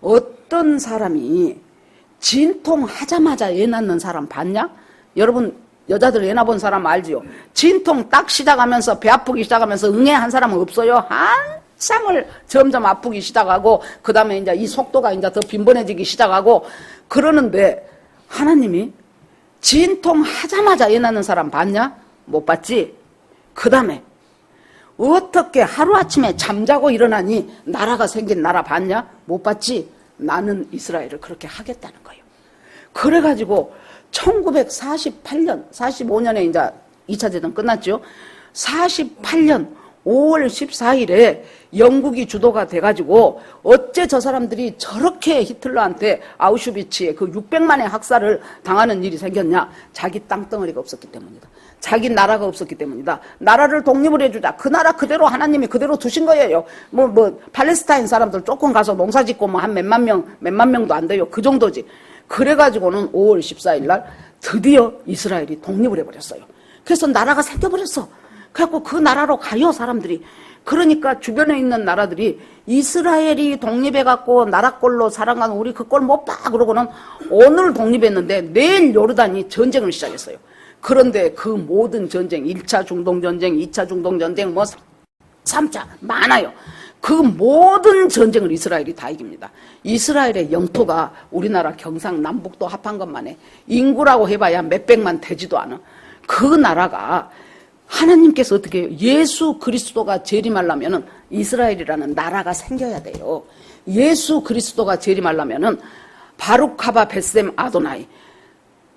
어떤 사람이 진통하자마자 애 낳는 사람 봤냐? 여러분, 여자들 애 낳은 사람 알지요? 진통 딱 시작하면서 배 아프기 시작하면서 응애한 사람은 없어요. 한참을 점점 아프기 시작하고 그 다음에 이제 이 속도가 이제 더 빈번해지기 시작하고 그러는데 하나님이 진통하자마자 애 낳는 사람 봤냐? 못 봤지? 그 다음에 어떻게 하루아침에 잠자고 일어나니 나라가 생긴 나라 봤냐? 못 봤지? 나는 이스라엘을 그렇게 하겠다는 거예요. 그래가지고 1948년, 45년에 이제 2차 대전 끝났죠. 48년 5월 14일에 영국이 주도가 돼가지고 어째 저 사람들이 저렇게 히틀러한테 아우슈비츠에 그 600만의 학살을 당하는 일이 생겼냐? 자기 땅덩어리가 없었기 때문이다. 자기 나라가 없었기 때문이다. 나라를 독립을 해주자. 그 나라 그대로 하나님이 그대로 두신 거예요. 팔레스타인 사람들 조금 가서 농사 짓고 한 몇만 명도 안 돼요. 그 정도지. 그래가지고는 5월 14일 날 드디어 이스라엘이 독립을 해버렸어요. 그래서 나라가 생겨버렸어. 그래갖고 그 나라로 가요, 사람들이. 그러니까 주변에 있는 나라들이 이스라엘이 독립해갖고 나라꼴로 살아가는 우리 그 꼴 못 봐. 그러고는 오늘 독립했는데 내일 요르단이 전쟁을 시작했어요. 그런데 그 모든 전쟁, 1차 중동전쟁, 2차 중동전쟁, 3차 많아요. 그 모든 전쟁을 이스라엘이 다 이깁니다. 이스라엘의 영토가 우리나라 경상남북도 합한 것만 해. 인구라고 해봐야 몇백만 되지도 않아. 그 나라가 하나님께서 어떻게 해요? 예수 그리스도가 재림하려면은 이스라엘이라는 나라가 생겨야 돼요. 예수 그리스도가 재림하려면은 바룩하바 벳셈 아도나이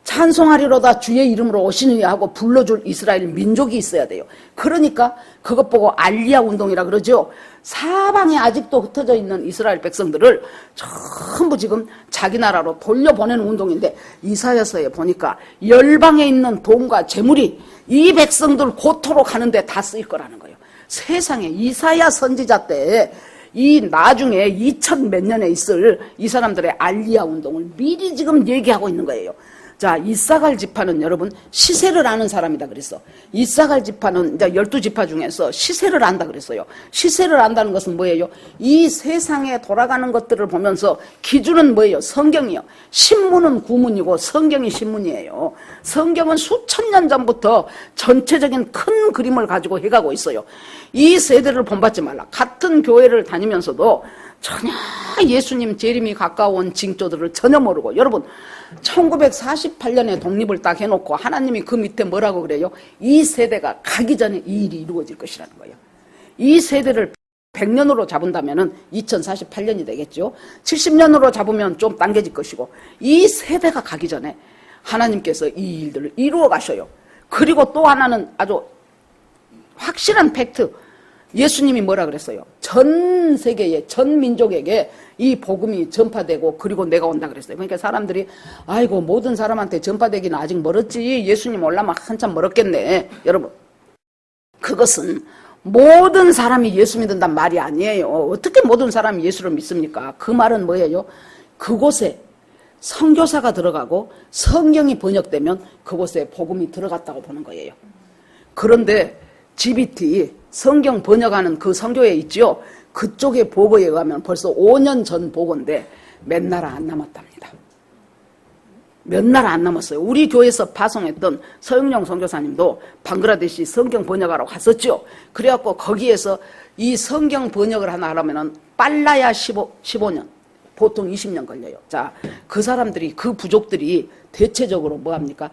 찬송하리로다 주의 이름으로 오시느니 하고 불러줄 이스라엘 민족이 있어야 돼요. 그러니까 그것 보고 알리야 운동이라 그러죠. 사방에 아직도 흩어져 있는 이스라엘 백성들을 전부 지금 자기 나라로 돌려보내는 운동인데 이사야서에 보니까 열방에 있는 돈과 재물이 이 백성들 고토로 가는데 다 쓰일 거라는 거예요. 세상에 이사야 선지자 때 이 나중에 2000 몇 년에 있을 이 사람들의 알리야 운동을 미리 지금 얘기하고 있는 거예요. 자, 이사갈 지파는 여러분 시세를 아는 사람이다 그랬어. 이사갈 지파는 이제 12지파 중에서 시세를 안다 그랬어요. 시세를 안다는 것은 뭐예요? 이 세상에 돌아가는 것들을 보면서 기준은 뭐예요? 성경이요. 신문은 구문이고 성경이 신문이에요. 성경은 수천 년 전부터 전체적인 큰 그림을 가지고 해가고 있어요. 이 세대를 본받지 말라. 같은 교회를 다니면서도 전혀 예수님 재림이 가까운 징조들을 전혀 모르고 여러분 1948년에 독립을 딱 해놓고 하나님이 그 밑에 뭐라고 그래요? 이 세대가 가기 전에 이 일이 이루어질 것이라는 거예요. 이 세대를 100년으로 잡은다면 2048년이 되겠죠. 70년으로 잡으면 좀 당겨질 것이고 이 세대가 가기 전에 하나님께서 이 일들을 이루어 가셔요. 그리고 또 하나는 아주 확실한 팩트, 예수님이 뭐라 그랬어요? 전 세계에 전 민족에게 이 복음이 전파되고 그리고 내가 온다 그랬어요. 그러니까 사람들이 아이고 모든 사람한테 전파되기는 아직 멀었지 예수님 올라면 한참 멀었겠네. 여러분 그것은 모든 사람이 예수 믿는단 말이 아니에요. 어떻게 모든 사람이 예수를 믿습니까? 그 말은 뭐예요? 그곳에 선교사가 들어가고 성경이 번역되면 그곳에 복음이 들어갔다고 보는 거예요. 그런데 GBT 성경 번역하는 그 선교회 있죠. 그쪽의 보고에 의하면 벌써 5년 전 보고인데 몇 나라 안 남았답니다. 몇 나라 안 남았어요. 우리 교회에서 파송했던 서영용 선교사님도 방글라데시 성경 번역하러 갔었죠. 그래갖고 거기에서 이 성경 번역을 하나 하려면 빨라야 15년 보통 20년 걸려요. 자, 그 사람들이 그 부족들이 대체적으로 뭐합니까?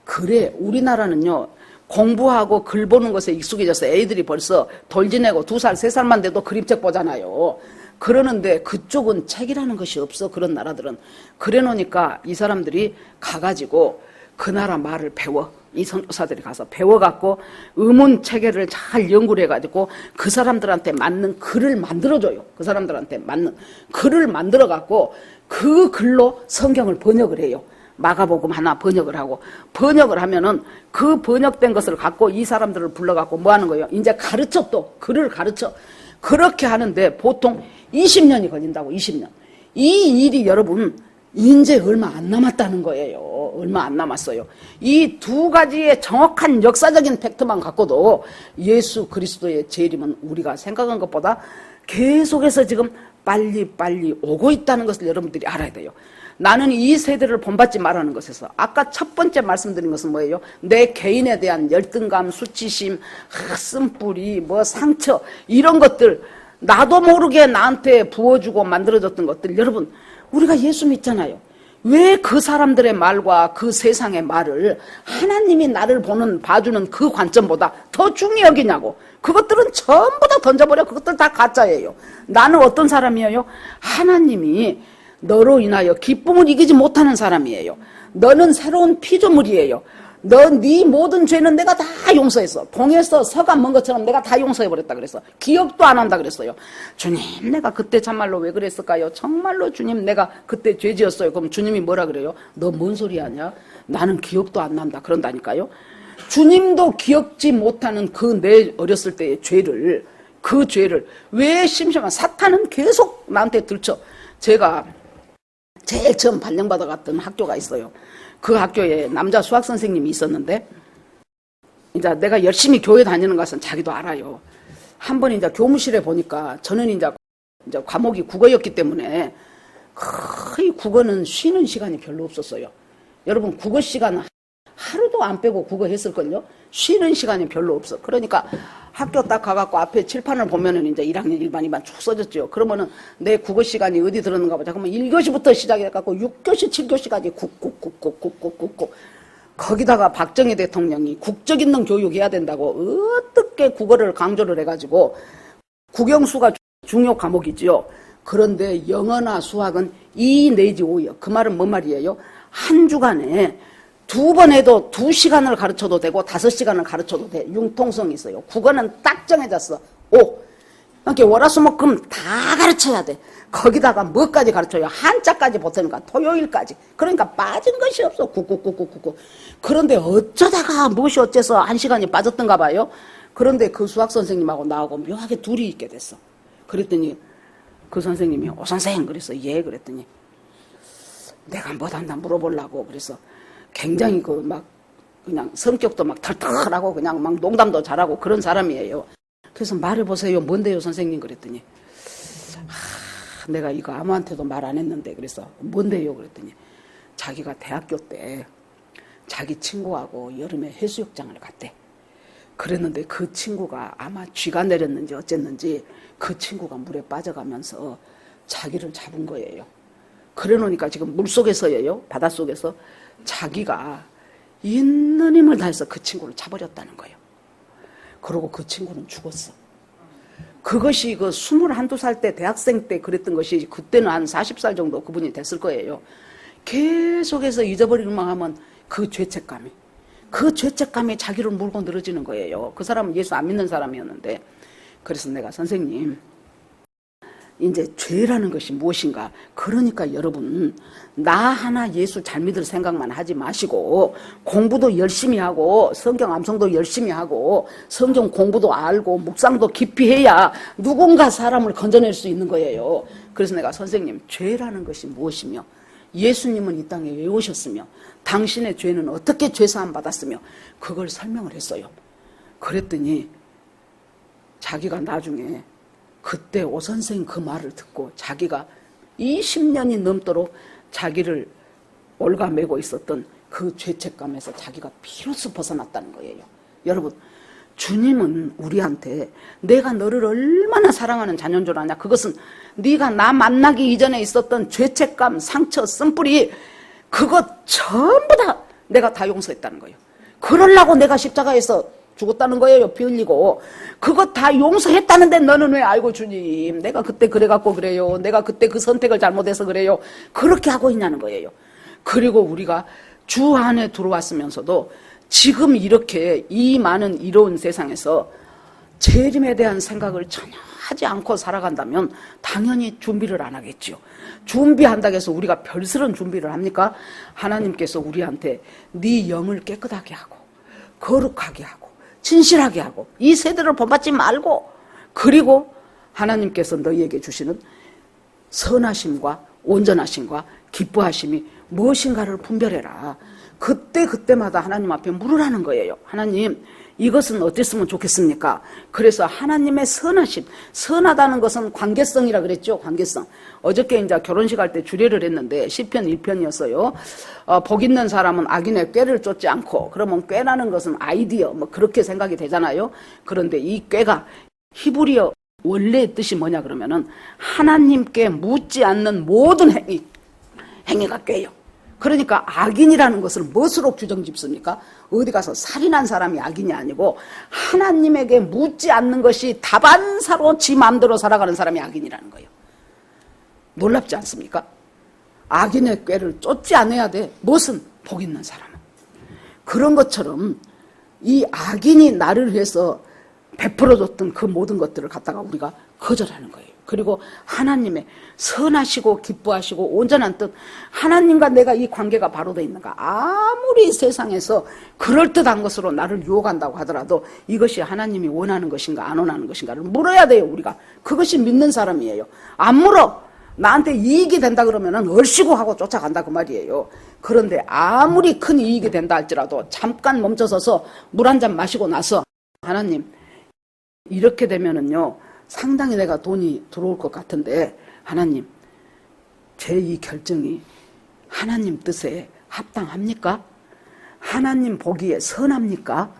그래 우리나라는요 공부하고 글 보는 것에 익숙해져서 애들이 벌써 돌 지내고 2살, 3살만 돼도 그림책 보잖아요. 그러는데 그쪽은 책이라는 것이 없어. 그런 나라들은. 그래 놓으니까 이 사람들이 가가지고 그 나라 말을 배워. 이 선교사들이 가서 배워갖고 의문 체계를 잘 연구를 해가지고 그 사람들한테 맞는 글을 만들어줘요. 그 사람들한테 맞는 글을 만들어갖고 그 글로 성경을 번역을 해요. 마가복음 하나 번역을 하고 번역을 하면은 그 번역된 것을 갖고 이 사람들을 불러갖고 뭐 하는 거예요? 이제 가르쳐 또 글을 가르쳐. 그렇게 하는데 보통 20년이 걸린다고 20년. 이 일이 여러분 이제 얼마 안 남았다는 거예요. 얼마 안 남았어요. 이 두 가지의 정확한 역사적인 팩트만 갖고도 예수 그리스도의 재림은 우리가 생각한 것보다 계속해서 지금 빨리 오고 있다는 것을 여러분들이 알아야 돼요. 나는 이 세대를 본받지 말라는 것에서 아까 첫 번째 말씀드린 것은 뭐예요? 내 개인에 대한 열등감, 수치심, 쓴뿌리, 상처 이런 것들 나도 모르게 나한테 부어주고 만들어졌던 것들 여러분 우리가 예수 믿잖아요. 왜 그 사람들의 말과 그 세상의 말을 하나님이 나를 봐주는 그 관점보다 더 중히 여기냐고. 그것들은 전부 다 던져버려. 그것들 다 가짜예요. 나는 어떤 사람이에요? 하나님이 너로 인하여 기쁨을 이기지 못하는 사람이에요. 너는 새로운 피조물이에요. 네 모든 죄는 내가 다 용서했어. 동에서 서가 먼 것처럼 내가 다 용서해버렸다 그랬어. 기억도 안 한다 그랬어요. 주님, 내가 그때 참말로 왜 그랬을까요? 정말로 주님, 내가 그때 죄 지었어요. 그럼 주님이 뭐라 그래요? 너 뭔 소리 하냐? 나는 기억도 안 난다 그런다니까요. 주님도 기억지 못하는 그 내 어렸을 때의 죄를, 그 죄를 왜 심심한 사탄은 계속 나한테 들쳐. 제가 제일 처음 발령받아 갔던 학교가 있어요. 그 학교에 남자 수학 선생님이 있었는데, 이제 내가 열심히 교회 다니는 것은 자기도 알아요. 한 번 이제 교무실에 보니까 저는 이제 과목이 국어였기 때문에 거의 국어는 쉬는 시간이 별로 없었어요. 여러분, 국어 시간 하루도 안 빼고 국어 했을걸요? 쉬는 시간이 별로 없어. 그러니까 학교 딱 가갖고 앞에 칠판을 보면은 이제 1학년 1반 2반 쭉 써졌죠. 그러면은 내 국어 시간이 어디 들었는가 보자. 그러면 1교시부터 시작해갖고 6교시, 7교시까지 국국국국국국국국. 거기다가 박정희 대통령이 국적 있는 교육 해야 된다고 어떻게 국어를 강조를 해가지고 국영수가 중요 과목이지요. 그런데 영어나 수학은 2 내지 5요. 그 말은 뭔 말이에요? 한 주간에 2번 해도 2시간을 가르쳐도 되고 5시간을 가르쳐도 돼. 융통성이 있어요. 국어는 딱 정해졌어. 5. 이렇게 월화수목금 다 가르쳐야 돼. 거기다가 뭐까지 가르쳐요? 한자까지 붙으니까 토요일까지. 그러니까 빠진 것이 없어. 국국국국국국. 그런데 어쩌다가 무엇이 어째서 1시간이 빠졌던가 봐요. 그런데 그 수학 선생님하고 나하고 묘하게 둘이 있게 됐어. 그랬더니 그 선생님이 오 선생 그래서 예 그랬더니 내가 뭐단다 물어보려고 그래서 굉장히 그냥 성격도 막 털털하고 그냥 막 농담도 잘하고 그런 사람이에요. 그래서 말해보세요. 뭔데요 선생님 그랬더니 내가 이거 아무한테도 말 안 했는데 그래서 뭔데요 그랬더니 자기가 대학교 때 자기 친구하고 여름에 해수욕장을 갔대. 그랬는데 그 친구가 아마 쥐가 내렸는지 어쨌는지 그 친구가 물에 빠져가면서 자기를 잡은 거예요. 그래 놓으니까 지금 물속에서예요. 바닷속에서 자기가 있는 힘을 다해서 그 친구를 잡아버렸다는 거예요. 그러고 그 친구는 죽었어. 그것이 21, 2살 때 대학생 때 그랬던 것이 그때는 한 40살 정도 그분이 됐을 거예요. 계속해서 잊어버리기만 하면 그 죄책감이 자기를 물고 늘어지는 거예요. 그 사람은 예수 안 믿는 사람이었는데 그래서 내가 선생님 이제 죄라는 것이 무엇인가? 그러니까 여러분 나 하나 예수 잘 믿을 생각만 하지 마시고 공부도 열심히 하고 성경 암송도 열심히 하고 성경 공부도 알고 묵상도 깊이 해야 누군가 사람을 건져낼 수 있는 거예요. 그래서 내가 선생님 죄라는 것이 무엇이며 예수님은 이 땅에 왜 오셨으며 당신의 죄는 어떻게 죄사함 받았으며 그걸 설명을 했어요. 그랬더니 자기가 나중에 그때 오 선생 그 말을 듣고 자기가 20년이 넘도록 자기를 올가매고 있었던 그 죄책감에서 자기가 비로소 벗어났다는 거예요. 여러분 주님은 우리한테 내가 너를 얼마나 사랑하는 자녀인 줄 아냐? 그것은 네가 나 만나기 이전에 있었던 죄책감, 상처, 쓴뿌리 그것 전부 다 내가 다 용서했다는 거예요. 그러려고 내가 십자가에서 죽었다는 거예요. 피 흘리고. 그거 다 용서했다는데 너는 왜 아이고 주님 내가 그때 그래갖고 그래요. 내가 그때 그 선택을 잘못해서 그래요. 그렇게 하고 있냐는 거예요. 그리고 우리가 주 안에 들어왔으면서도 지금 이렇게 이 많은 이로운 세상에서 재림에 대한 생각을 전혀 하지 않고 살아간다면 당연히 준비를 안 하겠죠. 준비한다고 해서 우리가 별스런 준비를 합니까? 하나님께서 우리한테 네 영을 깨끗하게 하고 거룩하게 하고 진실하게 하고 이 세대를 본받지 말고 그리고 하나님께서 너희에게 주시는 선하심과 온전하심과 기뻐하심이 무엇인가를 분별해라. 그때마다 하나님 앞에 물으라는 거예요. 하나님 이것은 어땠으면 좋겠습니까? 그래서 하나님의 선하심, 선하다는 것은 관계성이라 그랬죠. 관계성. 어저께 이제 결혼식 할 때 주례를 했는데 시편 1편이었어요. 복 있는 사람은 악인의 꾀를 쫓지 않고 그러면 꾀라는 것은 아이디어 뭐 그렇게 생각이 되잖아요. 그런데 이 꾀가 히브리어 원래의 뜻이 뭐냐 그러면은 하나님께 묻지 않는 모든 행위가 꾀요. 그러니까 악인이라는 것을 무엇으로 규정 짓습니까? 어디 가서 살인한 사람이 악인이 아니고 하나님에게 묻지 않는 것이 다반사로 지 마음대로 살아가는 사람이 악인이라는 거예요. 놀랍지 않습니까? 악인의 꾀를 쫓지 않아야 돼. 무엇은 복 있는 사람은. 그런 것처럼 이 악인이 나를 위해서 베풀어줬던 그 모든 것들을 갖다가 우리가 거절하는 거예요. 그리고 하나님의 선하시고 기뻐하시고 온전한 뜻, 하나님과 내가 이 관계가 바로 되어 있는가. 아무리 세상에서 그럴듯한 것으로 나를 유혹한다고 하더라도 이것이 하나님이 원하는 것인가 안 원하는 것인가를 물어야 돼요. 우리가 그것이 믿는 사람이에요. 안 물어. 나한테 이익이 된다 그러면은 얼씨구 하고 쫓아간다 그 말이에요. 그런데 아무리 큰 이익이 된다 할지라도 잠깐 멈춰서서 물 한 잔 마시고 나서 하나님 이렇게 되면은요 상당히 내가 돈이 들어올 것 같은데 하나님 제 이 결정이 하나님 뜻에 합당합니까? 하나님 보기에 선합니까?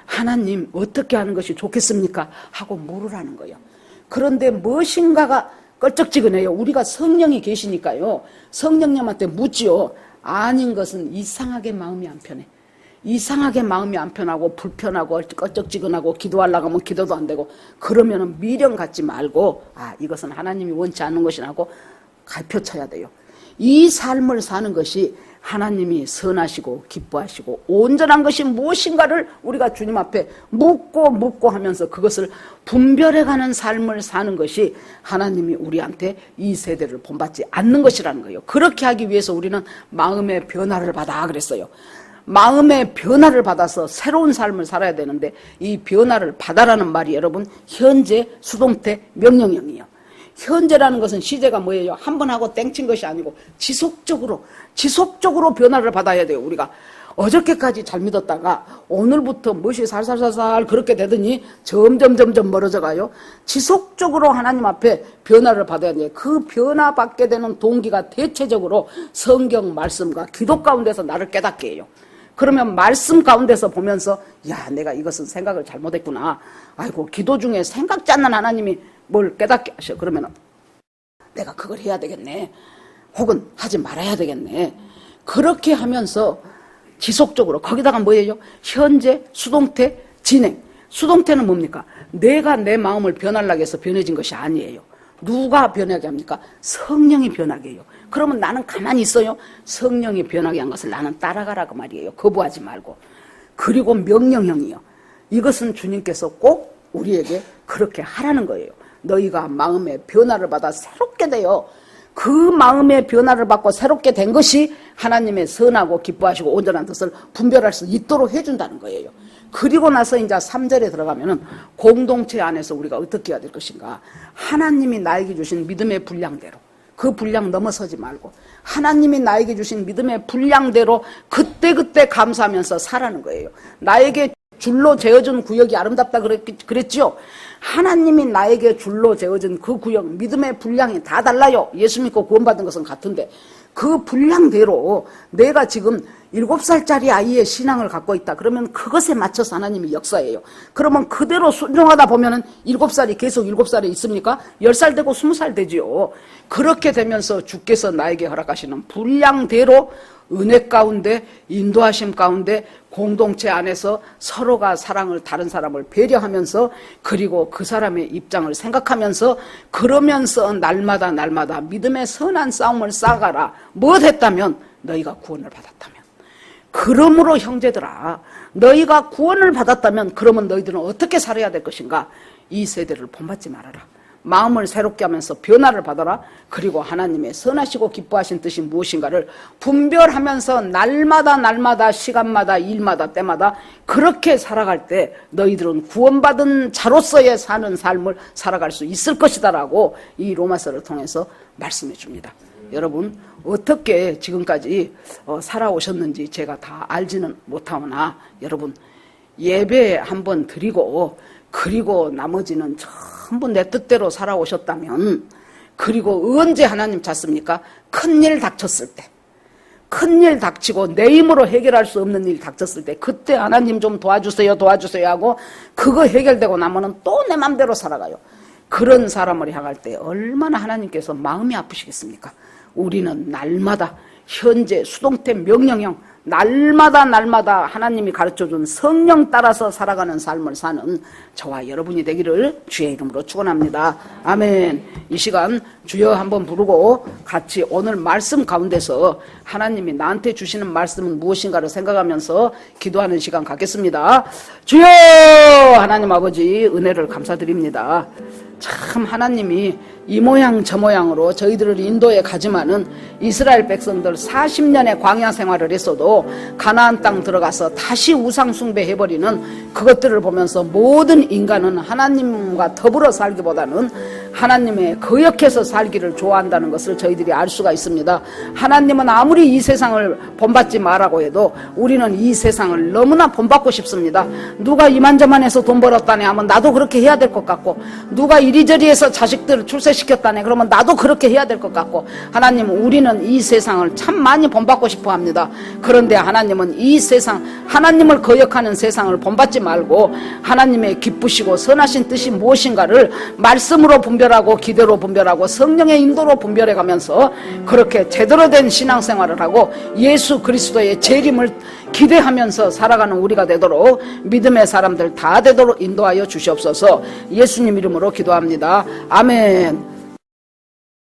하나님 어떻게 하는 것이 좋겠습니까? 하고 물으라는 거예요. 그런데 무엇인가가 껄쩍지근해요. 우리가 성령이 계시니까요. 성령님한테 묻지요. 아닌 것은 이상하게 마음이 안 편해. 이상하게 마음이 안 편하고 불편하고 껄쩍지근하고 기도하려고 하면 기도도 안 되고 그러면은 미련 갖지 말고 이것은 하나님이 원치 않는 것이라고 갈펴쳐야 돼요. 이 삶을 사는 것이 하나님이 선하시고 기뻐하시고 온전한 것이 무엇인가를 우리가 주님 앞에 묻고 하면서 그것을 분별해가는 삶을 사는 것이 하나님이 우리한테 이 세대를 본받지 않는 것이라는 거예요. 그렇게 하기 위해서 우리는 마음의 변화를 받아 그랬어요. 마음의 변화를 받아서 새로운 삶을 살아야 되는데 이 변화를 받아라는 말이 여러분 현재 수동태 명령형이에요. 현재라는 것은 시제가 뭐예요? 한 번 하고 땡친 것이 아니고 지속적으로 변화를 받아야 돼요. 우리가 어저께까지 잘 믿었다가 오늘부터 무엇이 살살살살 그렇게 되더니 점점 멀어져 가요. 지속적으로 하나님 앞에 변화를 받아야 돼요. 그 변화받게 되는 동기가 대체적으로 성경 말씀과 기도 가운데서 나를 깨닫게 해요. 그러면 말씀 가운데서 보면서 내가 이것은 생각을 잘못했구나. 아이고 기도 중에 생각지 않는 하나님이 뭘 깨닫게 하셔. 그러면 내가 그걸 해야 되겠네. 혹은 하지 말아야 되겠네. 그렇게 하면서 지속적으로 거기다가 뭐예요? 현재 수동태 진행. 수동태는 뭡니까? 내가 내 마음을 변하려고 해서 변해진 것이 아니에요. 누가 변하게 합니까? 성령이 변하게 해요. 그러면 나는 가만히 있어요. 성령이 변하게 한 것을 나는 따라가라고 말이에요. 거부하지 말고. 그리고 명령형이요. 이것은 주님께서 꼭 우리에게 그렇게 하라는 거예요. 너희가 마음의 변화를 받아 새롭게 돼요. 그 마음의 변화를 받고 새롭게 된 것이 하나님의 선하고 기뻐하시고 온전한 뜻을 분별할 수 있도록 해준다는 거예요. 그리고 나서 이제 3절에 들어가면은 공동체 안에서 우리가 어떻게 해야 될 것인가. 하나님이 나에게 주신 믿음의 분량대로 그 분량 넘어서지 말고 하나님이 나에게 주신 믿음의 분량대로 그때 감사하면서 살아는 거예요. 나에게 줄로 재어준 구역이 아름답다 그랬죠. 하나님이 나에게 줄로 재어준 그 구역 믿음의 분량이 다 달라요. 예수 믿고 구원받은 것은 같은데 그 분량대로 내가 지금 7살짜리 아이의 신앙을 갖고 있다. 그러면 그것에 맞춰서 하나님이 역사해요. 그러면 그대로 순종하다 보면은 7살이 계속 7살에 있습니까? 10살 되고 20살 되지요. 그렇게 되면서 주께서 나에게 허락하시는 분량대로 은혜 가운데 인도하심 가운데 공동체 안에서 서로가 사랑을 다른 사람을 배려하면서 그리고 그 사람의 입장을 생각하면서 그러면서 날마다 믿음의 선한 싸움을 쌓아가라. 무엇했다면 너희가 구원을 받았다면. 그러므로 형제들아 너희가 구원을 받았다면 그러면 너희들은 어떻게 살아야 될 것인가. 이 세대를 본받지 말아라. 마음을 새롭게 하면서 변화를 받아라. 그리고 하나님의 선하시고 기뻐하신 뜻이 무엇인가를 분별하면서 날마다 시간마다 일마다 때마다 그렇게 살아갈 때 너희들은 구원받은 자로서의 사는 삶을 살아갈 수 있을 것이다라고 이 로마서를 통해서 말씀해 줍니다. 여러분 어떻게 지금까지 살아오셨는지 제가 다 알지는 못하오나 여러분 예배 한번 드리고 그리고 나머지는 전부 내 뜻대로 살아오셨다면 그리고 언제 하나님 찾습니까? 큰일 닥쳤을 때 큰일 닥치고 내 힘으로 해결할 수 없는 일 닥쳤을 때 그때 하나님 좀 도와주세요 하고 그거 해결되고 나면은 또 내 맘대로 살아가요. 그런 사람을 향할 때 얼마나 하나님께서 마음이 아프시겠습니까? 우리는 날마다 현재 수동태 명령형 날마다 하나님이 가르쳐준 성령 따라서 살아가는 삶을 사는 저와 여러분이 되기를 주의 이름으로 축원합니다. 아멘. 이 시간 주여 한번 부르고 같이 오늘 말씀 가운데서 하나님이 나한테 주시는 말씀은 무엇인가를 생각하면서 기도하는 시간 갖겠습니다. 주여 하나님 아버지 은혜를 감사드립니다. 참 하나님이 이 모양 저 모양으로 저희들을 인도에 가지만은 이스라엘 백성들 40년의 광야 생활을 했어도 가나안 땅 들어가서 다시 우상 숭배해버리는 그것들을 보면서 모든 인간은 하나님과 더불어 살기보다는 하나님의 거역해서 살기를 좋아한다는 것을 저희들이 알 수가 있습니다. 하나님은 아무리 이 세상을 본받지 말라고 해도 우리는 이 세상을 너무나 본받고 싶습니다. 누가 이만저만해서 돈 벌었다네 하면 나도 그렇게 해야 될 것 같고, 누가 이리저리 해서 자식들을 출세시켰다네 그러면 나도 그렇게 해야 될 것 같고, 하나님 우리는 이 세상을 참 많이 본받고 싶어 합니다. 그런데 하나님은 이 세상, 하나님을 거역하는 세상을 본받지 말고 하나님의 기쁘시고 선하신 뜻이 무엇인가를 말씀으로 분별하고 기대로 분별하고 성령의 인도로 분별해 가면서 그렇게 제대로 된 신앙생활을 하고 예수 그리스도의 재림을 기대하면서 살아가는 우리가 되도록 믿음의 사람들 다 되도록 인도하여 주시옵소서. 예수님 이름으로 기도합니다. 아멘.